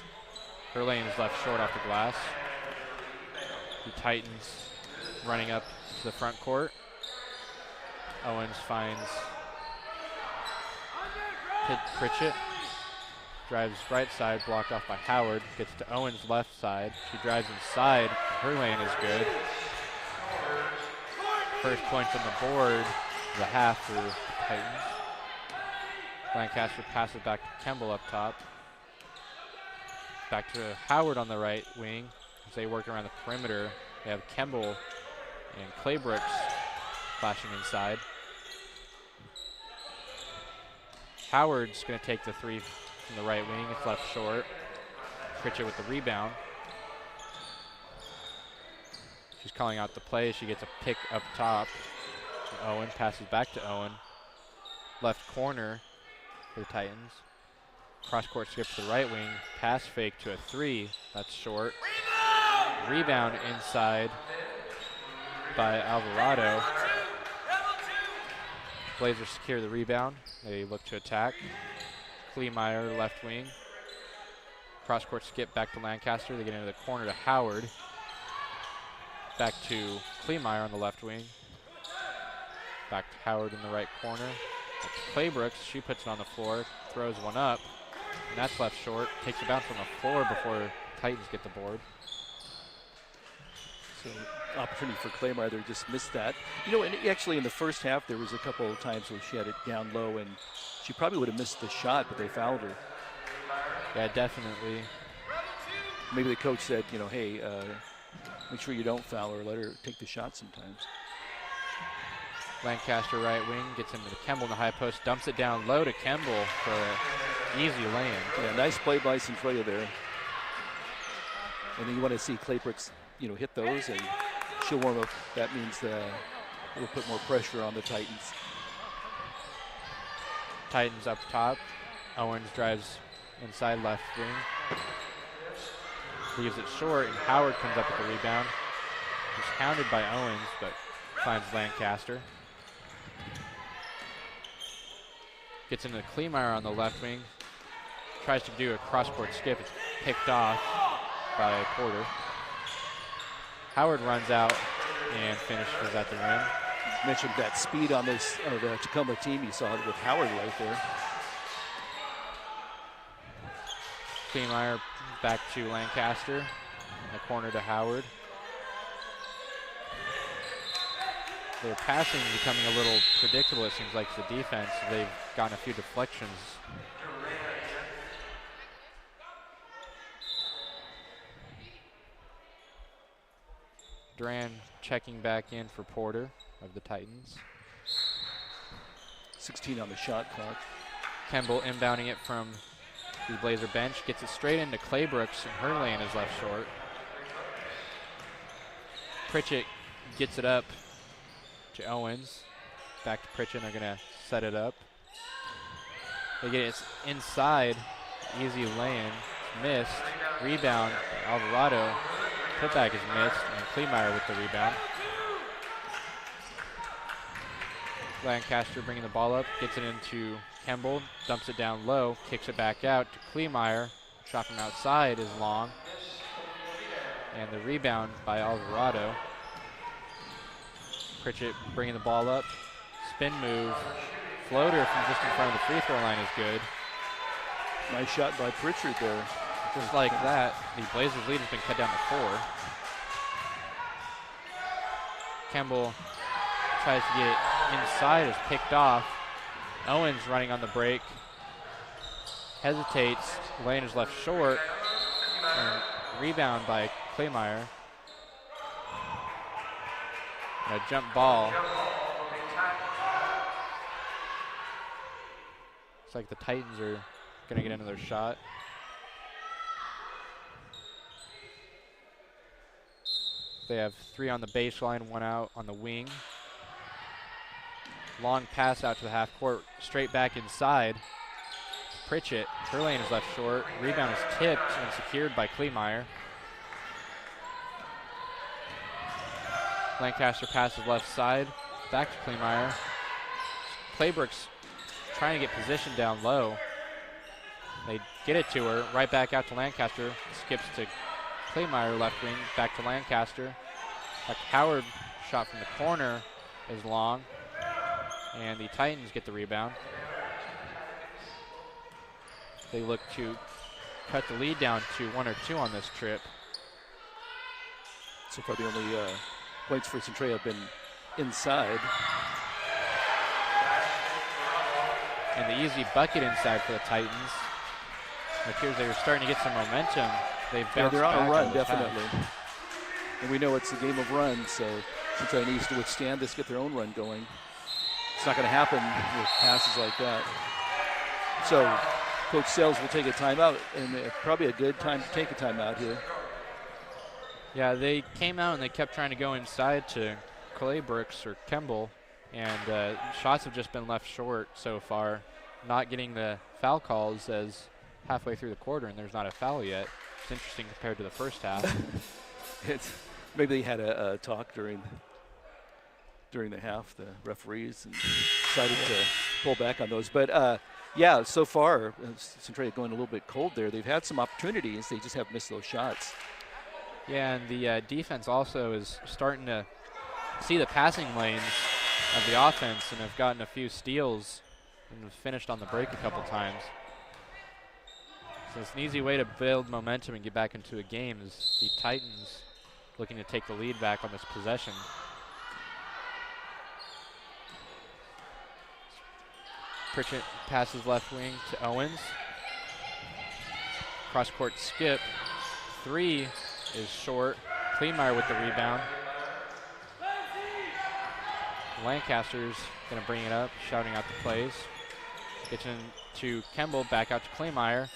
Her lane is left short off the glass. The Titans running up to the front court. Owens finds Pritchett. Drives right side, blocked off by Howard. Gets to Owens' left side. She drives inside. Her lane is good. First points on the board, the half for the Titans. Lancaster passes back to Kemble up top. Back to Howard on the right wing as they work around the perimeter. They have Kemble and Claybrooks flashing inside. Howard's going to take the 3 from the right wing. It's left short. Pritchett with the rebound. She's calling out the play. She gets a pick up top. Owen passes back to Owen. Left corner for the Titans. Cross-court skip to the right wing. Pass fake to a 3. That's short. Rebound inside by Alvarado. Blazers secure the rebound. They look to attack. Kleemeyer, left wing. Cross-court skip back to Lancaster. They get into the corner to Howard. Back to Kleemeyer on the left wing. Back to Howard in the right corner. That's Claybrooks. She puts it on the floor, throws one up, and that's left short. Takes a bounce on the floor before Titans get the board. So opportunity for Kleemeyer there, just missed that. You know, and actually in the first half there was a couple of times where she had it down low and she probably would have missed the shot, but they fouled her. Yeah, definitely. Maybe the coach said, you know, hey, make sure you don't foul her, let her take the shot sometimes. Lancaster right wing gets into Kemble in the high post, dumps it down low to Kemble for an easy lay-in. Yeah, nice play by Centralia there. And then you want to see Claybrooks, you know, hit those, and she'll warm up. That means it'll put more pressure on the Titans. Titans up top. Owens drives inside left wing. Leaves it short, and Howard comes up with the rebound. He's hounded by Owens, but finds Lancaster. Gets into Kleemeyer on the left wing. Tries to do a cross-court skip. It's picked off by Porter. Howard runs out and finishes at the rim. Mentioned that speed on this the Tacoma team. You saw it with Howard right there. Kleemeyer back to Lancaster. In the corner to Howard. Their passing becoming a little predictable, it seems like, the defense. They've gotten a few deflections. Duran checking back in for Porter of the Titans. 16 on the shot clock. Kemble inbounding it from the Blazer bench. Gets it straight into Claybrooks, and her lane is left short. Pritchett gets it up to Owens. Back to Pritchett, and they're going to set it up. They get it inside. Easy lay-in. Missed. Rebound. Alvarado. Putback is missed, and Kleemeyer with the rebound. Lancaster bringing the ball up, gets it into Kemble, dumps it down low, kicks it back out to Kleemeyer. Shot from outside is long. And the rebound by Alvarado. Pritchett bringing the ball up. Spin move. Floater from just in front of the free throw line is good. Nice shot by Pritchard there. Just like that, the Blazers lead has been cut down to 4. Kemble tries to get it inside, is picked off. Owens running on the break. Hesitates. Lane is left short. And rebound by Kleemeyer. And a jump ball. Looks like the Titans are going to get another shot. They have 3 on the baseline, 1 out on the wing. Long pass out to the half court, straight back inside. Pritchett, her lane is left short. Rebound is tipped and secured by Kleemeyer. Lancaster passes left side, back to Kleemeyer. Claybrooks trying to get position down low. They get it to her, right back out to Lancaster. Skips to Kleemeyer, left wing, back to Lancaster. A Howard shot from the corner is long, and the Titans get the rebound. They look to cut the lead down to 1 or 2 on this trip. So far the only points for Centralia have been inside. And the easy bucket inside for the Titans. It appears they were starting to get some momentum. They've bounced They're on back a run, on this definitely. half. And we know it's a game of runs, so Centralia needs to withstand this, get their own run going. It's not going to happen with passes like that. So Coach Sells will take a timeout, and probably a good time to take a timeout here. Yeah, they came out and they kept trying to go inside to Claybrooks or Kemble, and shots have just been left short so far, not getting the foul calls as halfway through the quarter, and there's not a foul yet. It's interesting compared to the first half. Maybe they had a talk during the half, the referees, and decided to pull back on those. But yeah, so far, Centralia going a little bit cold there. They've had some opportunities. They just have missed those shots. Yeah, and the defense also is starting to see the passing lanes of the offense and have gotten a few steals and have finished on the break a couple times. So it's an easy way to build momentum and get back into a game is the Titans looking to take the lead back on this possession. Pritchett passes left wing to Owens. Cross-court skip. 3 is short. Kleemeyer with the rebound. Lancaster's going to bring it up, shouting out the plays. Gets into Kemble, back out to Kleemeyer.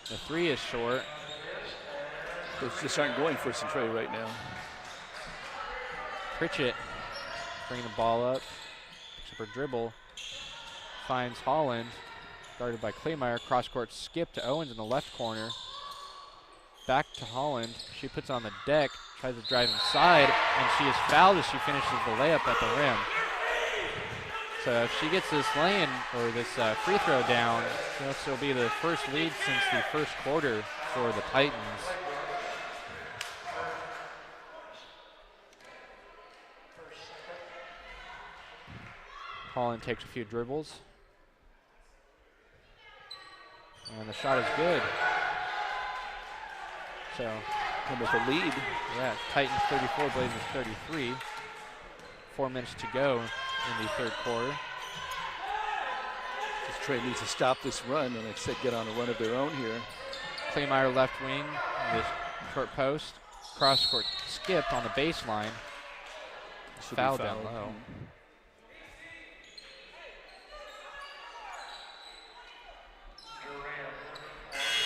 The 3 is short. Those just aren't going for Centralia right now. Pritchett bringing the ball up, picks up her dribble, finds Holland, guarded by Kleemeyer. Cross-court skip to Owens in the left corner. Back to Holland. She puts it on the deck, tries to drive inside, and she is fouled as she finishes the layup at the rim. So if she gets this lane or this free throw down, this will be the first lead since the first quarter for the Titans. Holland takes a few dribbles. And the shot is good. So Come with a lead. yeah, Titans 34, Blazers 33. 4 minutes to go in the third quarter. Centralia needs to stop this run, and like I said, get on a run of their own here. Kleemeyer left wing, this short post. Cross court skipped on the baseline. Should be foul down fouled. low.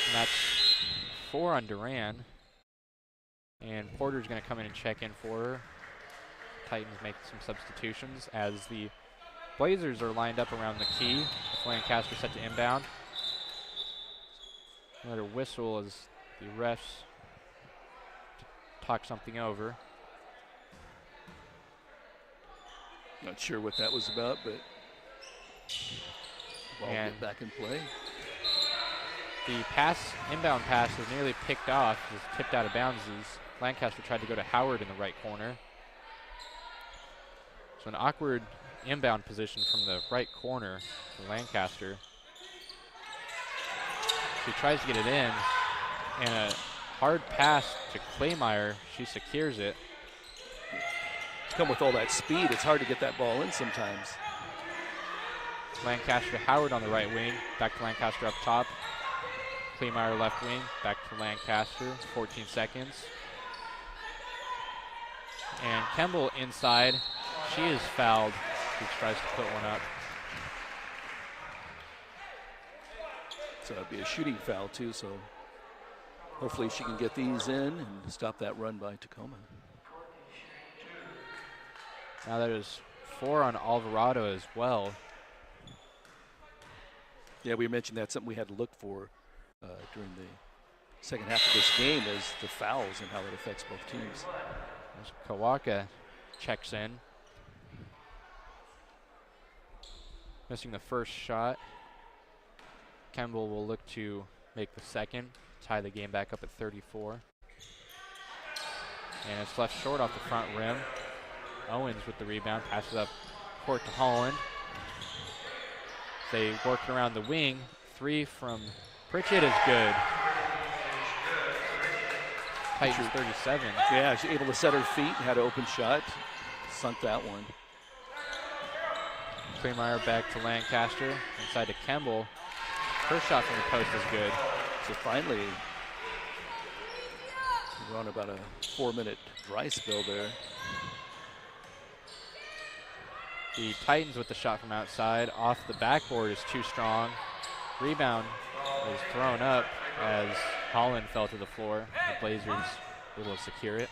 And that's 4 on Duran. And Porter's going to come in and check in for her. Titans make some substitutions as the Blazers are lined up around the key. With Lancaster set to inbound. Another whistle as the refs talk something over. Not sure what that was about, but ball And get back in play. the inbound pass is nearly picked off, is tipped out of bounds as Lancaster tried to go to Howard in the right corner. So an awkward inbound position from the right corner for Lancaster. She tries to get it in, and a hard pass to Claymeyer. She secures it. Come with all that speed, it's hard to get that ball in sometimes. Lancaster to Howard on the right wing. Back to Lancaster up top. Claymeyer left wing. Back to Lancaster. 14 seconds. And Kemble inside. She is fouled. She tries to put one up. So it'd be a shooting foul too, so hopefully she can get these in and stop that run by Tacoma. Now that is 4 on Alvarado as well. Yeah, we mentioned that's something we had to look for during the second half of this game is the fouls and how it affects both teams. As Kawaka checks in. Missing the first shot. Kemble will look to make the second, tie the game back up at 34. And it's left short off the front rim. Owens with the rebound, passes up court to Holland. They work around the wing. 3 from Pritchett is good. Titans 37. Yeah, she's able to set her feet, had an open shot, sunk that one. Claymeyer back to Lancaster, inside to Kemble. Her shot from the post is good. So finally, we're on about a 4-minute dry spell there. The Titans with the shot from outside. Off the backboard is too strong. Rebound is thrown up as Holland fell to the floor. The Blazers able to secure it.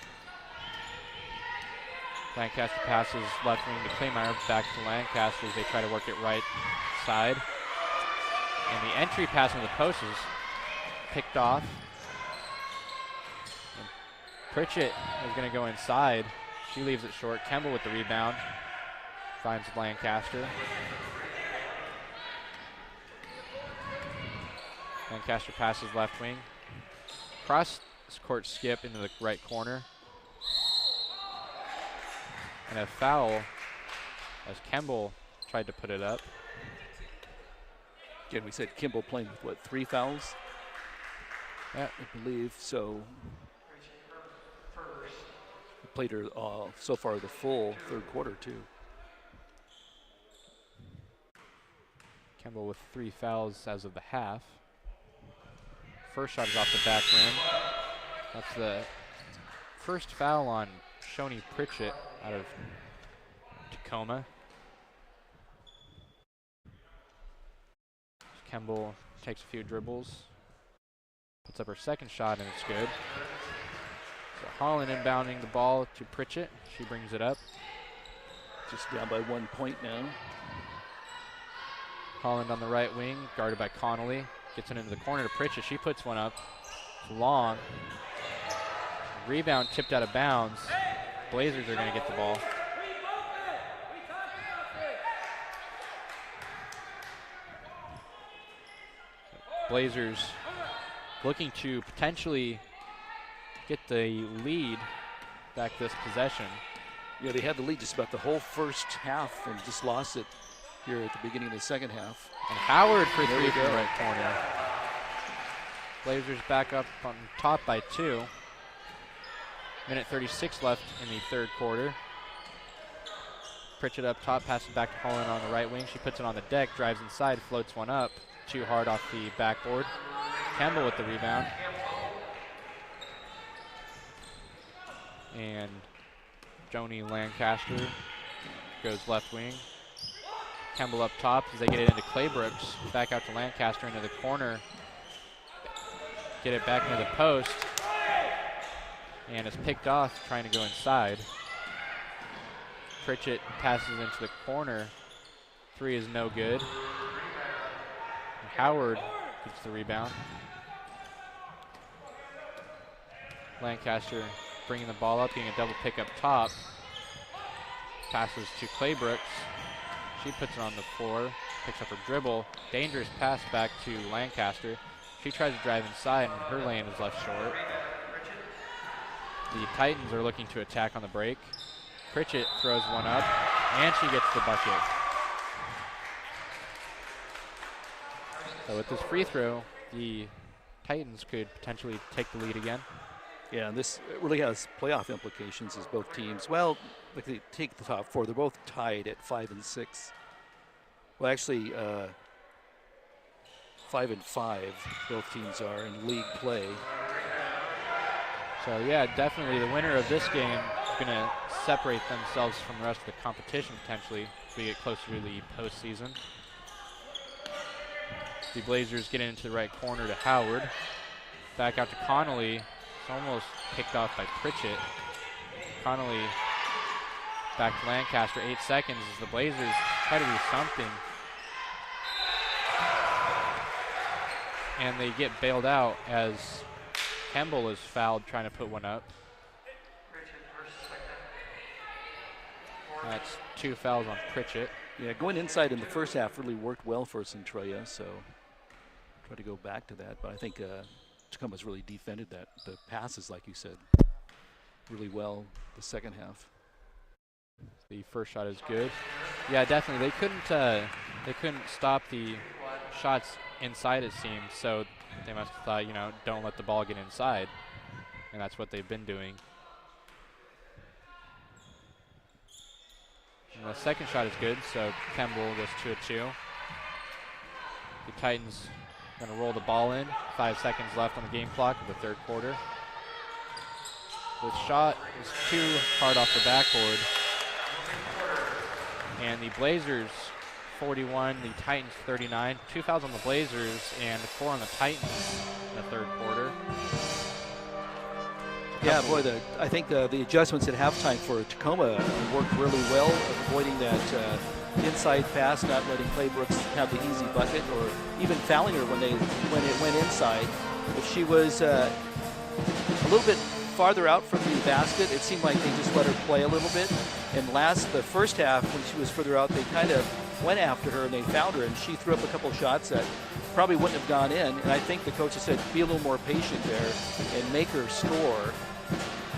Lancaster passes left wing to Claymeyer, back to Lancaster as they try to work it right side. And the entry pass on the post is picked off. And Pritchett is going to go inside. She leaves it short. Kemble with the rebound. Finds Lancaster. Lancaster passes left wing. Cross court skip into the right corner. And a foul as Kemble tried to put it up. Again, we said Kimball playing with, what, 3 fouls? Yeah. I believe so. Played her so far the full third quarter, too. Kemble with 3 fouls as of the half. First shot is off the back rim. That's the first foul on Shoni Pritchett out of Tacoma. Kemble takes a few dribbles, puts up her second shot, and it's good. So Holland inbounding the ball to Pritchett. She brings it up. Just down by 1 point now. Holland on the right wing, guarded by Connolly. Gets it into the corner to Pritchett. She puts one up. It's long. Rebound tipped out of bounds. Blazers are going to get the ball. Blazers looking to potentially get the lead back this possession. Yeah, they had the lead just about the whole first half and just lost it here at the beginning of the second half. And Howard for There 3 we from the go. right corner. Blazers back up on top by 2. Minute 36 left in the third quarter. Pritchett up top, passes back to Holland on the right wing. She puts it on the deck, drives inside, floats one up. Too hard off the backboard. Campbell with the rebound. And Joni Lancaster goes left wing. Kemble up top as they get it into Claybrooks. Back out to Lancaster into the corner. Get it back into the post. And it's picked off trying to go inside. Pritchett passes into the corner. 3 is no good. And Howard gets the rebound. Lancaster bringing the ball up, getting a double pick up top. Passes to Claybrooks. She puts it on the floor, picks up her dribble. Dangerous pass back to Lancaster. She tries to drive inside, and her lane is left short. The Titans are looking to attack on the break. Pritchett throws one up, and she gets the bucket. So with this free throw, the Titans could potentially take the lead again. Yeah, and this really has playoff implications as both teams, well, like they take the top 4. They're both tied at 5 and 6. Well, actually, 5 and 5, both teams are in league play. So yeah, definitely the winner of this game is going to separate themselves from the rest of the competition potentially as we get closer to the postseason. The Blazers get into the right corner to Howard. Back out to Connolly. It's almost picked off by Pritchett. Connolly back to Lancaster. 8 seconds as the Blazers try to do something. And they get bailed out as Kemble is fouled trying to put one up. That's 2 fouls on Pritchett. Yeah, going inside in the first half really worked well for Centralia, so try to go back to that. But I think Tacoma's really defended the passes, like you said, really well the second half. The first shot is good. Yeah, definitely. They couldn't stop the shots inside, it seemed. So they must have thought, don't let the ball get inside, and that's what they've been doing. And the second shot is good, so Kemble goes 2-2. The Titans going to roll the ball in. 5 seconds left on the game clock of the third quarter. The shot is too hard off the backboard. And the Blazers 41, the Titans 39. 2 fouls on the Blazers and 4 on the Titans in the third quarter. Yeah, boy, I think the adjustments at halftime for Tacoma worked really well, avoiding that inside pass, not letting Claybrooks have the easy bucket, or even fouling her when it went inside. If she was a little bit farther out from the basket, it seemed like they just let her play a little bit. And the first half, when she was further out, they kind of went after her and they fouled her, and she threw up a couple shots that probably wouldn't have gone in. And I think the coaches said, be a little more patient there and make her score.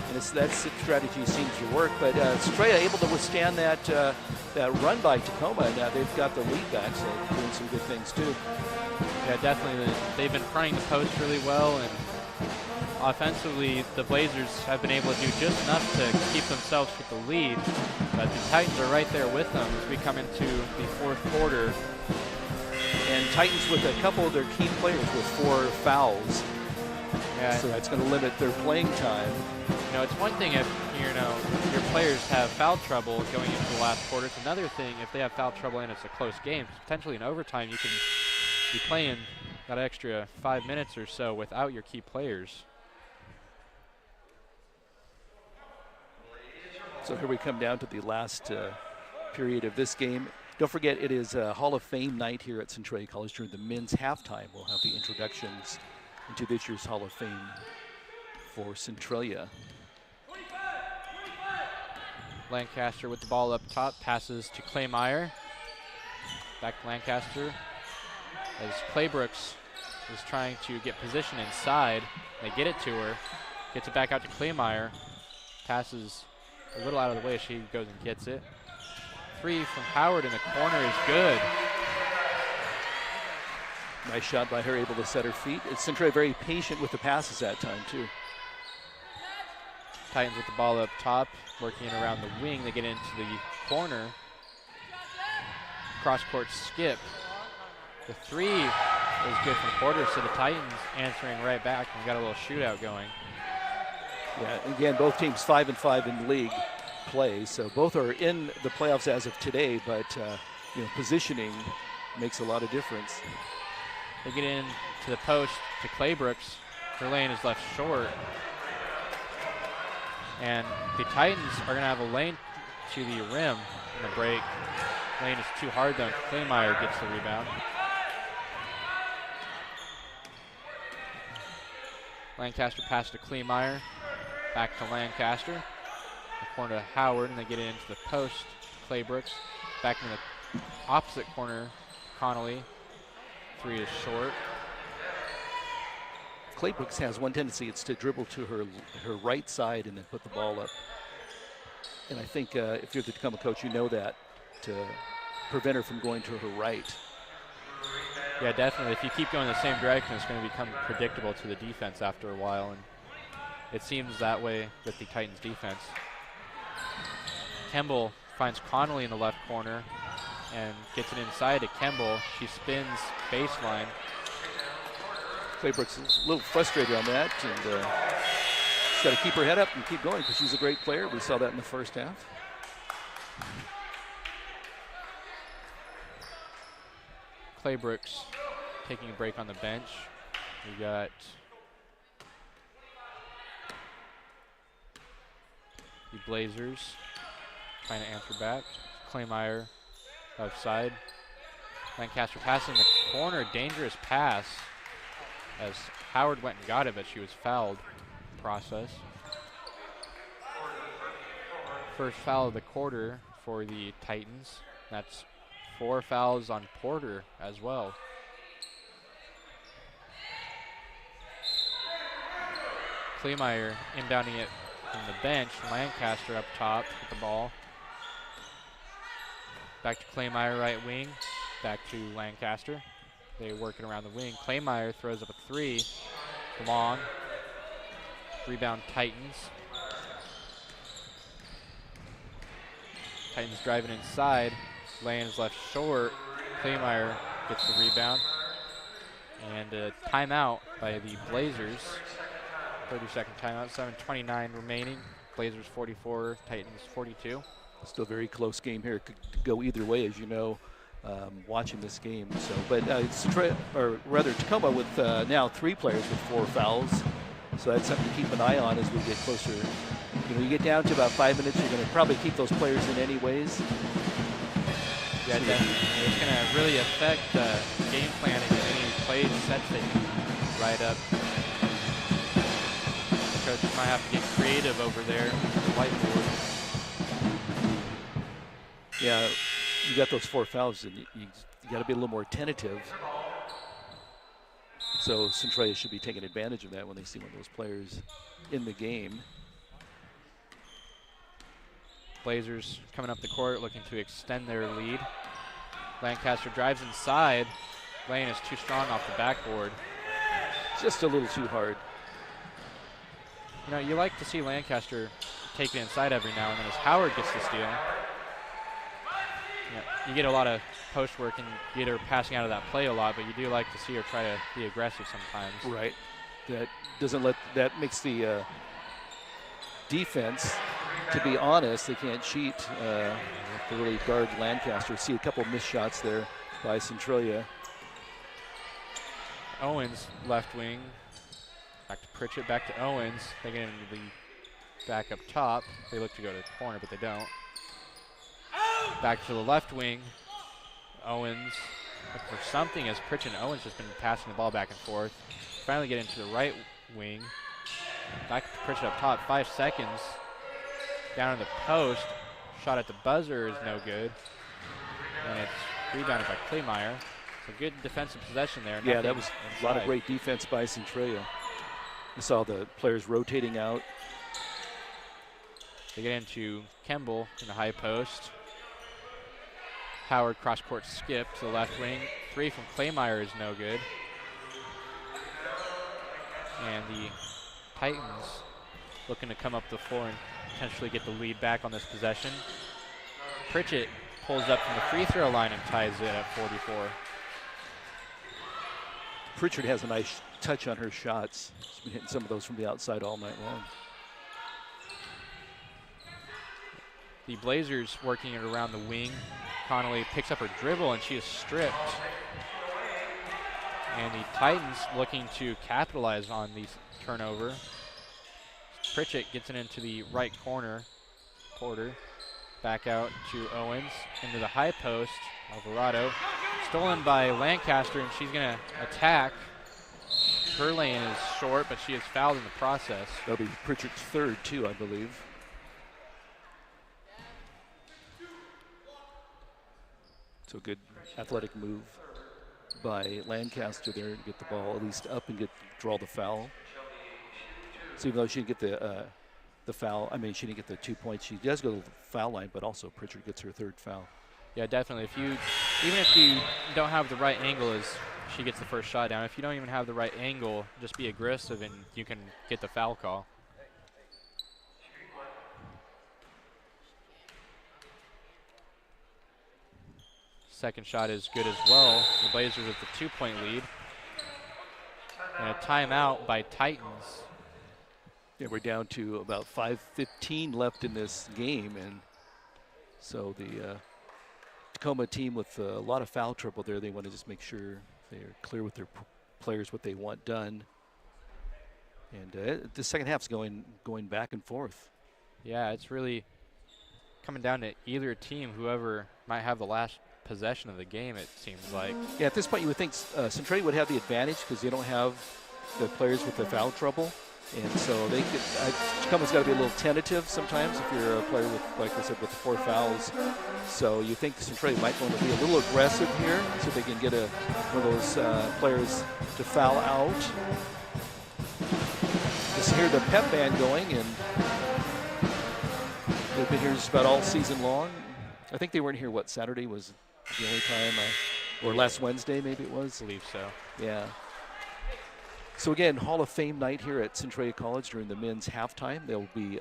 And that strategy seems to work. But Centralia able to withstand that run by Tacoma, and they've got the lead back, so doing some good things too. Yeah, definitely. They've been fronting the post really well, and offensively, the Blazers have been able to do just enough to keep themselves with the lead. But the Titans are right there with them as we come into the fourth quarter. And Titans with a couple of their key players with 4 fouls. Yeah. So that's going to limit their playing time. It's one thing if your players have foul trouble going into the last quarter. It's another thing if they have foul trouble and it's a close game. Potentially in overtime, you can be playing that extra 5 minutes or so without your key players. So here we come down to the last period of this game. Don't forget, it is Hall of Fame night here at Centralia College. During the men's halftime, we'll have the introductions into this year's Hall of Fame for Centralia. Lancaster with the ball up top, passes to Claymeyer. Back to Lancaster as Claybrooks is trying to get position inside. They get it to her, gets it back out to Claymeyer, passes a little out of the way. She goes and gets it. 3 from Howard in the corner is good. Nice shot by her, able to set her feet. It's Centralia very patient with the passes that time too. Titans with the ball up top, working around the wing. They get into the corner. Cross-court skip. The 3 is good from Porter, so the Titans answering right back and got a little shootout going. Yeah, again, both teams 5 and 5 in the league. play. So both are in the playoffs as of today, but positioning makes a lot of difference. They get in to the post to Claybrooks. Her lane is left short. And the Titans are going to have a lane to the rim in the break. Lane is too hard though. Claymire gets the rebound. Lancaster pass to Claymire. Back to Lancaster. The corner to Howard, and they get it into the post. Claybrooks. Back in the opposite corner, Connolly. 3 is short. Claybrooks has one tendency, it's to dribble to her right side and then put the ball up. And I think if you're the Tacoma coach, you know that, to prevent her from going to her right. Yeah, definitely. If you keep going the same direction, it's going to become predictable to the defense after a while, and it seems that way with the Titans defense. Kemble finds Connolly in the left corner and gets it inside to Kemble. She spins baseline. Claybrooks is a little frustrated on that, and she's got to keep her head up and keep going because she's a great player. We saw that in the first half. Claybrooks taking a break on the bench. We got the Blazers trying to answer back. Claymire left side. Lancaster passing the corner, dangerous pass as Howard went and got it, but she was fouled in the process. First foul of the quarter for the Titans. That's 4 fouls on Porter as well. Claymire inbounding it from the bench. Lancaster up top with the ball. Back to Claymire, right wing. Back to Lancaster. They work it around the wing. Claymire throws up a 3. Long. Rebound Titans. Titans driving inside. Lane is left short. Claymire gets the rebound. And a timeout by the Blazers. 30-second timeout, 7:29 remaining. Blazers 44, Titans 42. Still a very close game here. Could go either way, as you know, watching this game. So, but Tacoma with now 3 players with 4 fouls. So that's something to keep an eye on as we get closer. You get down to about 5 minutes, you're going to probably keep those players in anyways. Yeah, definitely. It's going to really affect game planning and any plays and sets that you write up. Coaches might have to get creative over there with the whiteboard. Yeah, you got those 4 fouls, and you got to be a little more tentative. So Centralia should be taking advantage of that when they see one of those players in the game. Blazers coming up the court looking to extend their lead. Lancaster drives inside. Lane is too strong off the backboard. Just a little too hard. You know, you like to see Lancaster take it inside every now and then as Howard gets the steal. You get a lot of post work and get her passing out of that play a lot, but you do like to see her try to be aggressive sometimes. Right. That makes the defense, to be honest, they can't cheat to really guard Lancaster. See a couple of missed shots there by Centralia. Owens, left wing. Back to Pritchett, back to Owens. They get into the back up top. They look to go to the corner, but they don't. Back to the left wing. Owens looking for something as Pritchett and Owens just been passing the ball back and forth. Finally get into the right wing. Back to Pritchett up top, 5 seconds. Down in the post. Shot at the buzzer is no good. And it's rebounded by Claymire. So good defensive possession there. Yeah, that was a lot of great defense by Centralia. You saw the players rotating out. They get into Kemble in the high post. Howard cross-court skip to the left wing. 3 from Claymire is no good. And the Titans looking to come up the floor and potentially get the lead back on this possession. Pritchett pulls up from the free throw line and ties it at 44. Pritchard has a nice touch on her shots. She's been hitting some of those from the outside all night long. the Blazers working it around the wing. Connolly picks up her dribble, and she is stripped. And the Titans looking to capitalize on the turnover. Pritchett gets it into the right corner. Porter back out to Owens, into the high post. Alvarado stolen by Lancaster, and she's going to attack. Her lane is short, but she is fouled in the process. That'll be Pritchett's third, too, I believe. So good athletic move by Lancaster there to get the ball at least up and draw the foul. So even though she didn't get the foul, I mean, she didn't get the 2 points, she does go to the foul line, but also Pritchett gets her third foul. Yeah, definitely. Even if you don't have the right angle, as she gets the first shot down, if you don't even have the right angle, just be aggressive and you can get the foul call. Second shot is good as well. The Blazers with the 2-point lead. And a timeout by Titans. Yeah, we're down to about 5:15 left in this game, and so the Tacoma team with a lot of foul trouble there. They want to just make sure they're clear with their players what they want done. And the second half's going back and forth. Yeah, it's really coming down to either team, whoever might have the last possession of the game, it seems like. Yeah, at this point you would think Centralia would have the advantage because they don't have the players with the foul trouble. And so they could, Tacoma's got to be a little tentative sometimes if you're a player with, like I said, with the 4 fouls. So you think Centralia might want to be a little aggressive here so they can get one of those players to foul out. Just hear the pep band going, and they've been here just about all season long. I think they weren't here, Saturday was the only time, or last Wednesday maybe it was? I believe so. Yeah. So again, Hall of Fame night here at Centralia College during the men's halftime. They'll be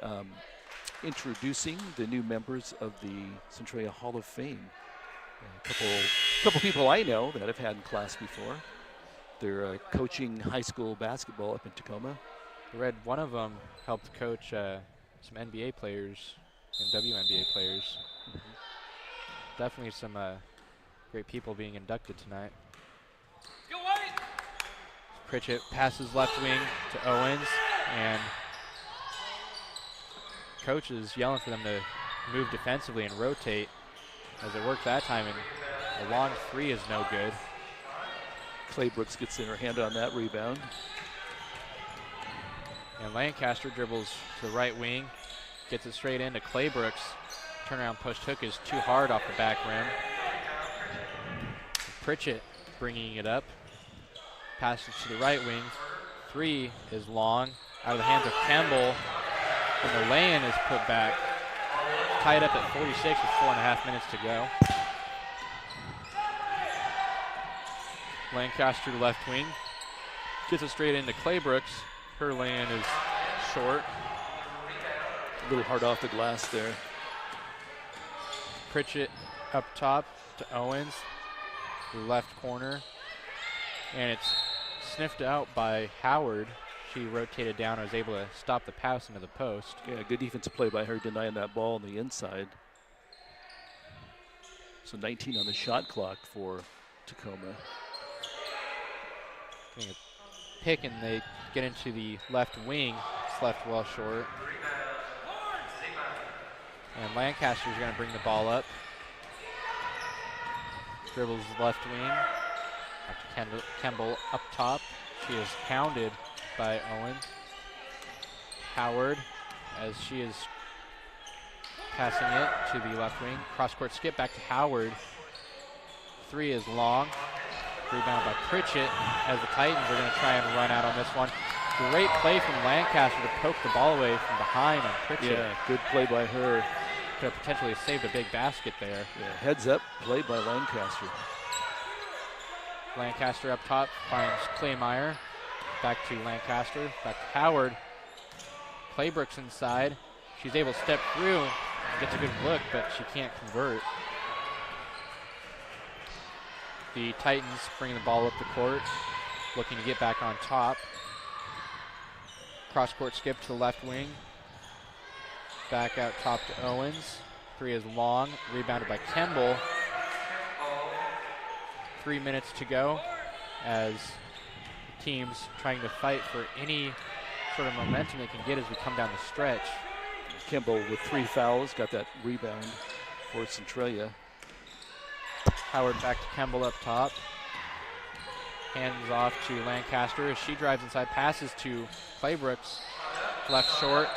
introducing the new members of the Centralia Hall of Fame. A couple people I know that I've had in class before. They're coaching high school basketball up in Tacoma. I read one of them helped coach some NBA players and WNBA players. Definitely some great people being inducted tonight. Pritchett passes left wing to Owens, and coach is yelling for them to move defensively and rotate, as it worked that time, and a long 3 is no good. Claybrooks gets in her hand on that rebound. And Lancaster dribbles to the right wing, gets it straight into Claybrooks. Turnaround push hook is too hard off the back rim. Pritchett bringing it up. Passes to the right wing. 3 is long. Out of the hands of Campbell. And the lay-in is put back. Tied up at 46 with 4.5 minutes to go. Lancaster left wing. Gets it straight into Claybrooks. Her lay-in is short. A little hard off the glass there. Pritchett up top to Owens. Left corner. And it's sniffed out by Howard. She rotated down and was able to stop the pass into the post. Yeah, good defensive play by her, denying that ball on the inside. So 19 on the shot clock for Tacoma. Getting a pick, and they get into the left wing. It's left well short. And Lancaster's going to bring the ball up. Dribbles left wing. Kemble up top. She is hounded by Owens. Howard, as she is passing it to the left wing. Cross-court skip back to Howard. 3 is long. Rebound by Pritchett, as the Titans are going to try and run out on this one. Great play from Lancaster to poke the ball away from behind on Pritchett. Yeah, good play by her. Could have potentially saved a big basket there. Yeah, heads up play by Lancaster. Lancaster up top finds Claymeyer. Back to Lancaster, back to Howard. Claybrooks inside. She's able to step through, gets a good look, but she can't convert. The Titans bring the ball up the court, looking to get back on top. Cross-court skip to the left wing. Back out top to Owens. Three is long, rebounded by Kemble. 3 minutes to go as teams trying to fight for any sort of momentum they can get as we come down the stretch. Kimball with 3 fouls, got that rebound for Centralia. Howard back to Kemble up top. Hands off to Lancaster as she drives inside, passes to Claybrooks. Left short,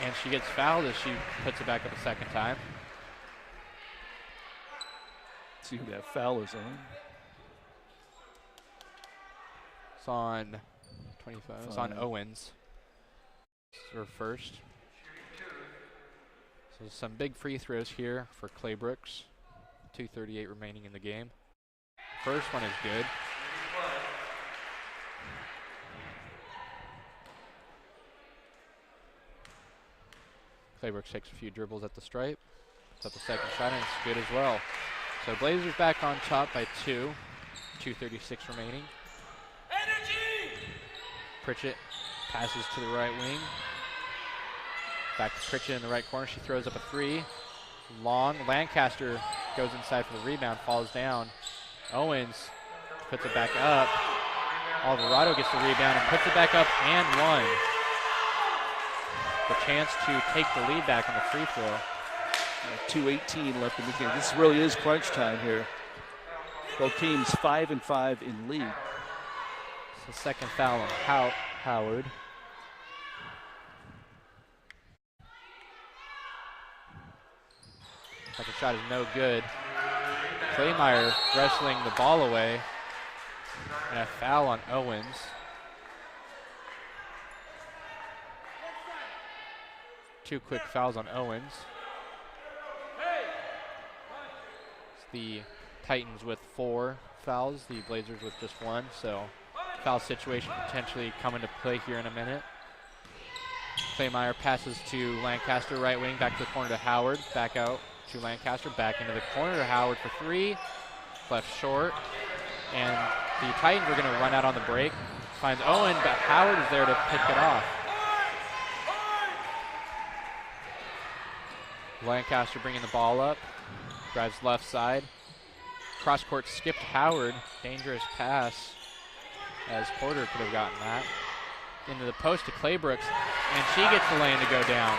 and she gets fouled as she puts it back up a second time. See who that foul is on. It's on 25. It's on Owens. It's her first. So some big free throws here for Claybrooks. 2:38 remaining in the game. First one is good. Claybrooks takes a few dribbles at the stripe. Puts up the second shot, and it's good as well. So Blazers back on top by 2. 2:36 remaining. Pritchett passes to the right wing. Back to Pritchett in the right corner. She throws up a 3. Long. Lancaster goes inside for the rebound, falls down. Owens puts it back up. Alvarado gets the rebound and puts it back up and one. The chance to take the lead back on the free throw. 2:18 left in the game. This really is crunch time here. Both teams 5 and 5 in league. It's the second foul on Howard. Second shot is no good. Claymeyer wrestling the ball away. And a foul on Owens. Two quick fouls on Owens. It's the Titans with 4 fouls, the Blazers with just 1, so foul situation potentially come into play here in a minute. Claymeyer passes to Lancaster, right wing, back to the corner to Howard, back out to Lancaster, back into the corner to Howard for 3, left short, and the Titans are going to run out on the break. Finds Owen, but Howard is there to pick it off. Lancaster bringing the ball up, drives left side. Cross court skip to Howard, dangerous pass as Porter could have gotten that. Into the post to Claybrooks, and she gets the lane to go down.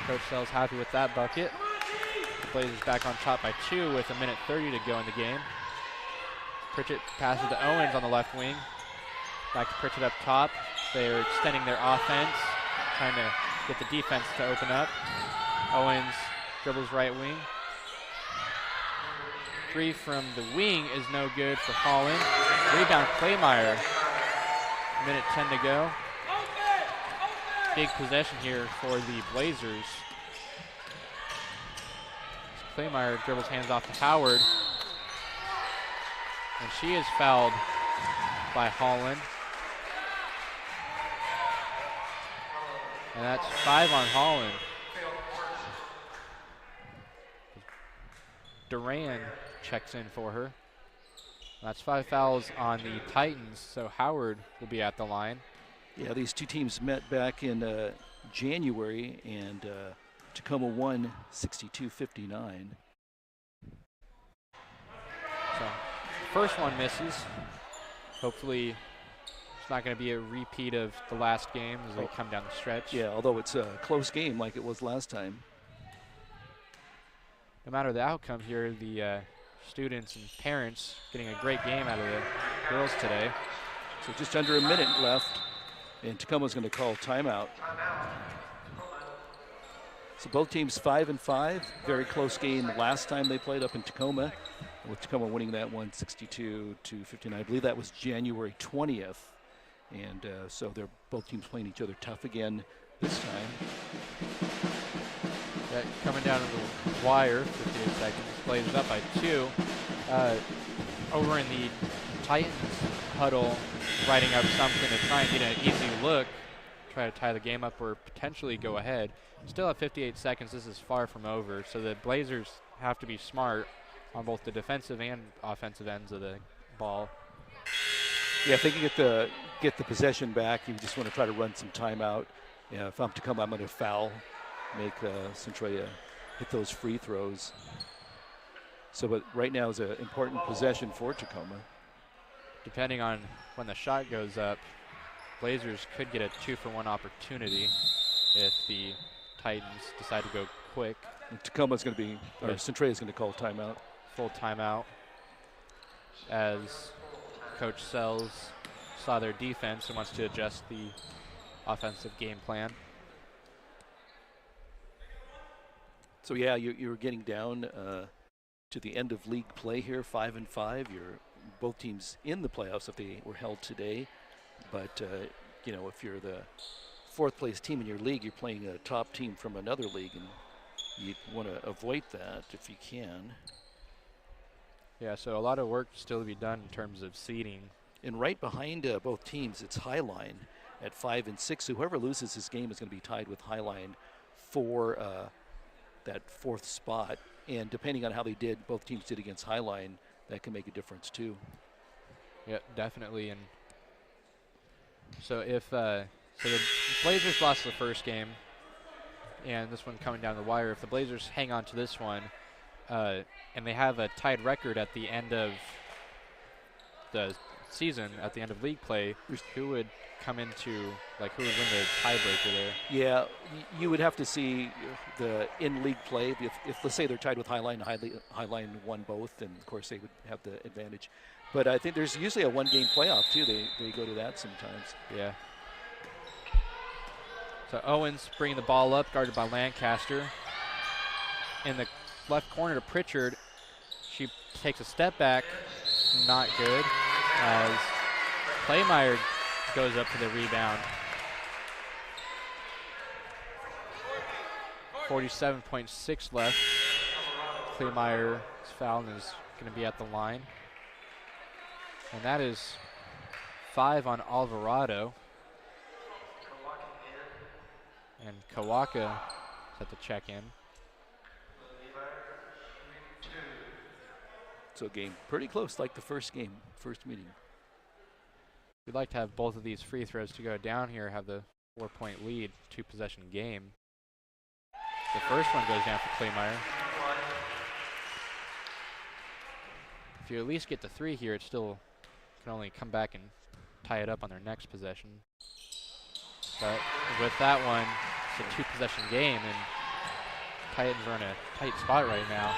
Coach Sell's happy with that bucket. The Blazers back on top by 2 with 1:30 to go in the game. Pritchett passes to Owens on the left wing. Back to Pritchett up top. They're extending their offense, trying to get the defense to open up. Owens dribbles right wing. 3 from the wing is no good for Holland. Rebound Claymeyer. 1:10 to go. Big possession here for the Blazers. Claymeyer dribbles hands off to Howard. And she is fouled by Holland. And that's 5 on Holland. Duran checks in for her. That's 5 fouls on the Titans, so Howard will be at the line. Yeah, these two teams met back in January, and Tacoma won 62-59. So, first one misses. Hopefully, it's not going to be a repeat of the last game as they come down the stretch. Yeah, although it's a close game like it was last time. No matter the outcome here, the students and parents getting a great game out of the girls today. So just under a minute left, and Tacoma's going to call timeout. So both teams 5 and 5. Very close game last time they played up in Tacoma, with Tacoma winning that one 62-59. I believe that was January 20th. And so they're both teams playing each other tough again this time. That coming down to the wire, 58 seconds. Blazers up by 2. Over in the Titans huddle, writing up something to try and get an easy look, try to tie the game up or potentially go ahead. Still at 58 seconds, this is far from over, so the Blazers have to be smart on both the defensive and offensive ends of the ball. Yeah, if they can get the possession back, you just want to try to run some timeout. Yeah, if I'm Tacoma, I'm going to foul make Centralia hit those free throws. So, but right now is an important possession for Tacoma. Depending on when the shot goes up, Blazers could get a 2-for-1 opportunity if the Titans decide to go quick. And Tacoma's going to be, or Yes. Centralia's going to call timeout. Full timeout as Coach Sells saw their defense and wants to adjust the offensive game plan. So yeah, you're getting down to the end of league play here, 5-5. You're both teams in the playoffs if they were held today. But you know, if you're the fourth place team in your league, you're playing a top team from another league, and you want to avoid that if you can. Yeah, so a lot of work still to be done in terms of seeding. And right behind both teams, it's Highline at 5 and 6. So whoever loses this game is going to be tied with Highline for that fourth spot. And depending on how they did, both teams did against Highline, that can make a difference too. Yeah, definitely. And so if so the Blazers lost the first game, and this one coming down the wire. If the Blazers hang on to this one, and they have a tied record at the end of the season, at the end of league play, who would come into, like, who would win the tiebreaker there? Yeah, you would have to see the in-league play. If let's say they're tied with Highline, Highline won both, and of course they would have the advantage. But I think there's usually a one-game playoff too. They go to that sometimes. Yeah. So Owens bringing the ball up, guarded by Lancaster. In the left corner to Pritchard. She takes a step back, not good, as Claymeyer goes up for the rebound. 47.6 left. Claymeyer is fouled and is going to be at the line. And that is 5 on Alvarado. And Kawaka is at the check-in. So game pretty close, like the first game, first meeting. We'd like to have both of these free throws to go down here, have the 4-point lead, 2-possession game. The first one goes down for Claymeyer. If you at least get the 3 here, it still can only come back and tie it up on their next possession. But with that one, it's a 2-possession game, and Titans are in a tight spot right now.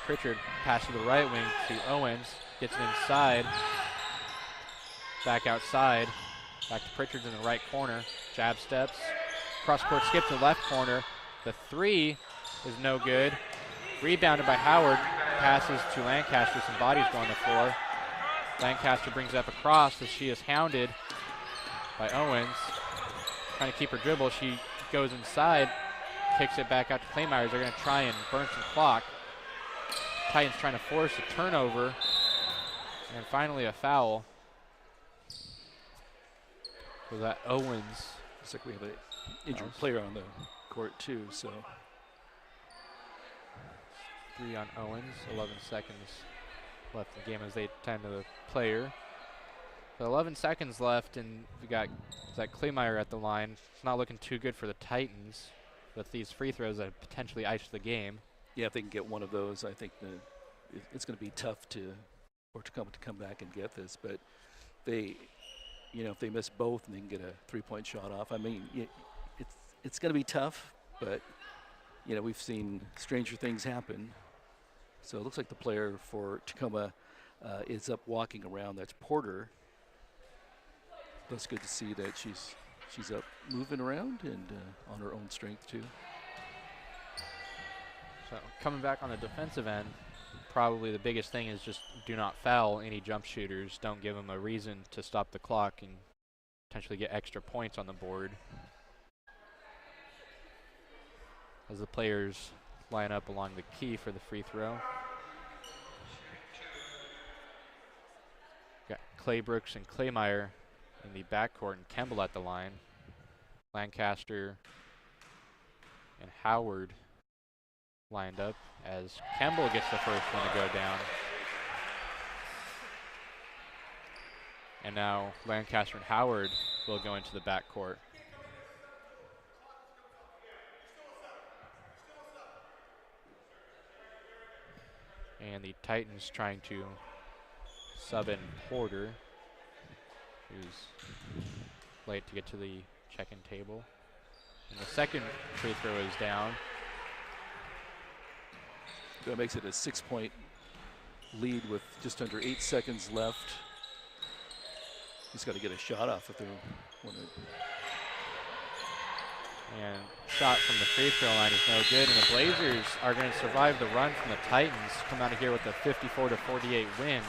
Pritchard passes to the right wing to Owens, gets it inside, back outside, back to Pritchard in the right corner, jab steps, cross-court skip to the left corner. The 3 is no good. Rebounded by Howard, passes to Lancaster, some bodies go on the floor. Lancaster brings it up across as she is hounded by Owens. Trying to keep her dribble, she goes inside, kicks it back out to Claymeyer. They're going to try and burn some clock. Titans trying to force a turnover, and finally a foul. So that Owens. Looks like we have an injured player on the court too, so. 3 on Owens, 11 seconds left in the game as they tend to the player. So 11 seconds left, and we got Zach Claymeyer at the line. It's not looking too good for the Titans with these free throws that potentially ice the game. Yeah, if they can get one of those, I think it's going to be tough for Tacoma to come back and get this. But they, you know, if they miss both and they can get a 3-point shot off, I mean, it's going to be tough. But you know, we've seen stranger things happen. So it looks like the player for Tacoma is up walking around. That's Porter. That's good to see that she's up moving around and on her own strength too. So coming back on the defensive end, probably the biggest thing is just do not foul any jump shooters. Don't give them a reason to stop the clock and potentially get extra points on the board. As the players line up along the key for the free throw. Got Claybrooks and Claymeyer in the backcourt and Kemble at the line. Lancaster and Howard lined up as Kemble gets the first one to go down. And now Lancaster and Howard will go into the backcourt. And the Titans trying to sub in Porter, who's late to get to the check-in table. And the second free throw is down. That makes it a 6-point lead with just under 8 seconds left. Just got to get a shot off if they want to. And shot from the free throw line is no good. And the Blazers are going to survive the run from the Titans. Come out of here with a 54-48 win.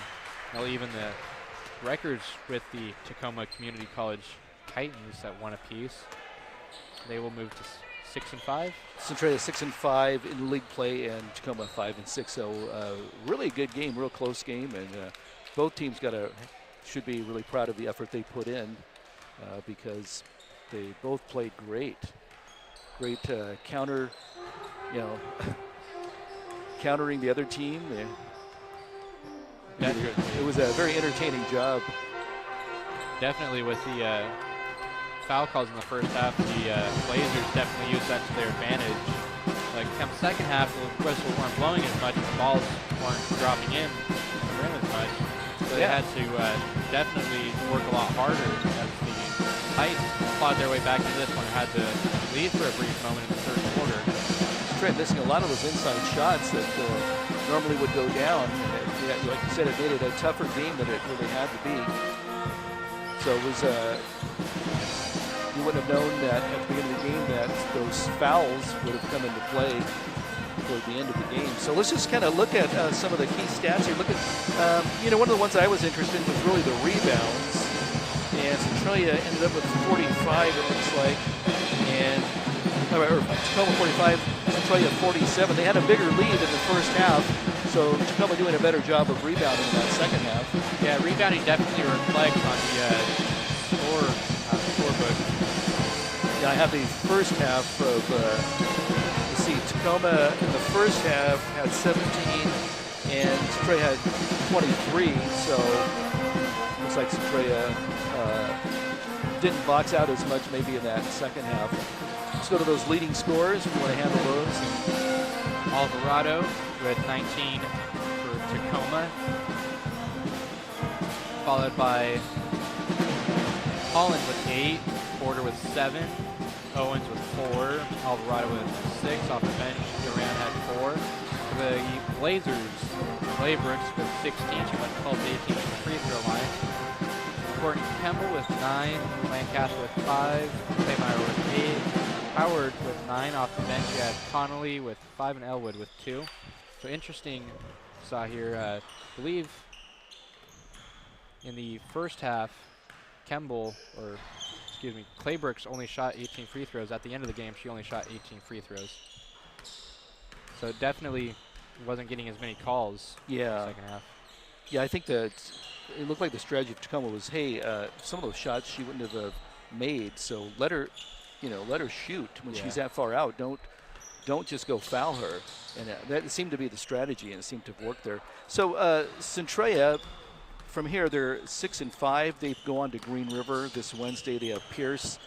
They'll even the records with the Tacoma Community College Titans at 1 apiece. They will move to 6-5. Centralia 6-5 in league play, and Tacoma 5-6. So really a good game, real close game, and both teams should be really proud of the effort they put in because they both played great. Great counter, countering the other team. It was a very entertaining job. Definitely with the foul calls in the first half, the Blazers definitely used that to their advantage. Like come second half, the whistles weren't blowing as much, and the balls weren't dropping in the rim as much. So they had to definitely work a lot harder as the Titans clawed their way back into this one, had to lead for a brief moment in the third quarter. Trent missing a lot of those inside shots that normally would go down. And, like you said, it made it a tougher game than it really had to be. So it was, you wouldn't have known that at the beginning of the game that those fouls would have come into play toward the end of the game. So let's just kind of look at some of the key stats here. Look at, one of the ones I was interested in was really the rebounds. And Centralia ended up with 45, it looks like. And Tacoma 45, Centralia 47. They had a bigger lead in the first half. So Tacoma doing a better job of rebounding in that second half. Yeah, rebounding definitely reflects on the scorebook. Yeah, I have the first half of, let's see, Tacoma in the first half had 17 and Centralia had 23. So looks like Centralia didn't box out as much maybe in that second half. Let's go to those leading scorers if you want to handle those. Alvarado with 19 for Tacoma, followed by Holland with 8, Porter with 7, Owens with 4, Alvarado with 6 off the bench, Duran had 4. The Blazers, Brooks with 16, she went 12 to 18 at the free throw line. Courtney Kemble with 9, Lancaster with 5, Claymire with 8, Howard with 9 off the bench. You had Connolly with 5 and Elwood with 2. So interesting, saw here, I believe in the first half, Claybrooks only shot 18 free throws. At the end of the game, she only shot 18 free throws. So definitely wasn't getting as many calls in the second half. Yeah, I think that it looked like the strategy of Tacoma was, hey, some of those shots she wouldn't have made, so let her shoot when she's that far out. Don't just go foul her. And that seemed to be the strategy, and it seemed to have worked there. So Centralia, from here, they're 6-5. They go on to Green River this Wednesday. They have Pierce.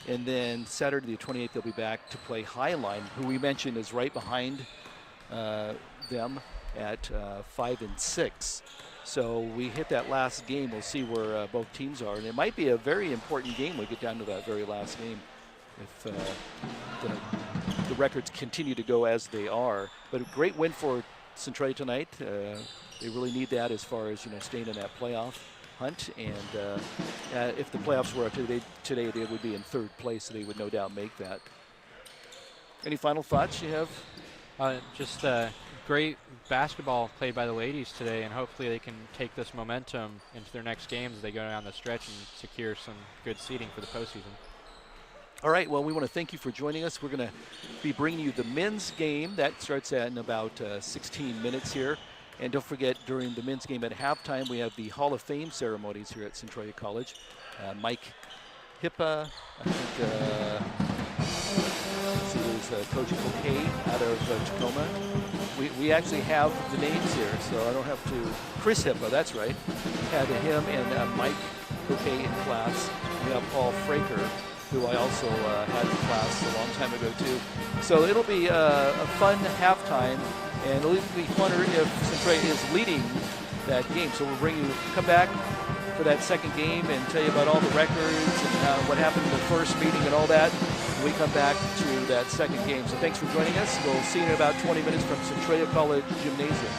And then Saturday the 28th, they'll be back to play Highline, who we mentioned is right behind them at 5-6. So we hit that last game. We'll see where both teams are. And it might be a very important game when we get down to that very last game if the records continue to go as they are. But a great win for Centralia tonight. They really need that as far as staying in that playoff hunt. And if the playoffs were today, they would be in third place, so they would no doubt make that. Any final thoughts you have? Just great basketball played by the ladies today, and hopefully they can take this momentum into their next games as they go down the stretch and secure some good seeding for the postseason. All right, well, we want to thank you for joining us. We're going to be bringing you the men's game. That starts in about 16 minutes here. And don't forget, during the men's game at halftime, we have the Hall of Fame ceremonies here at Centralia College. Mike Hippa, I think, let's see, there's Coach Bouquet out of Tacoma. We actually have the names here, so I don't have to. Chris Hippa, that's right. Had him and Mike Bouquet in class. We have Paul Fraker, who I also had in class a long time ago too. So it'll be a fun halftime And it'll even be funner if Centralia is leading that game. So we'll come back for that second game and tell you about all the records and what happened in the first meeting and all that when we come back to that second game. So thanks for joining us. We'll see you in about 20 minutes from Centralia College Gymnasium.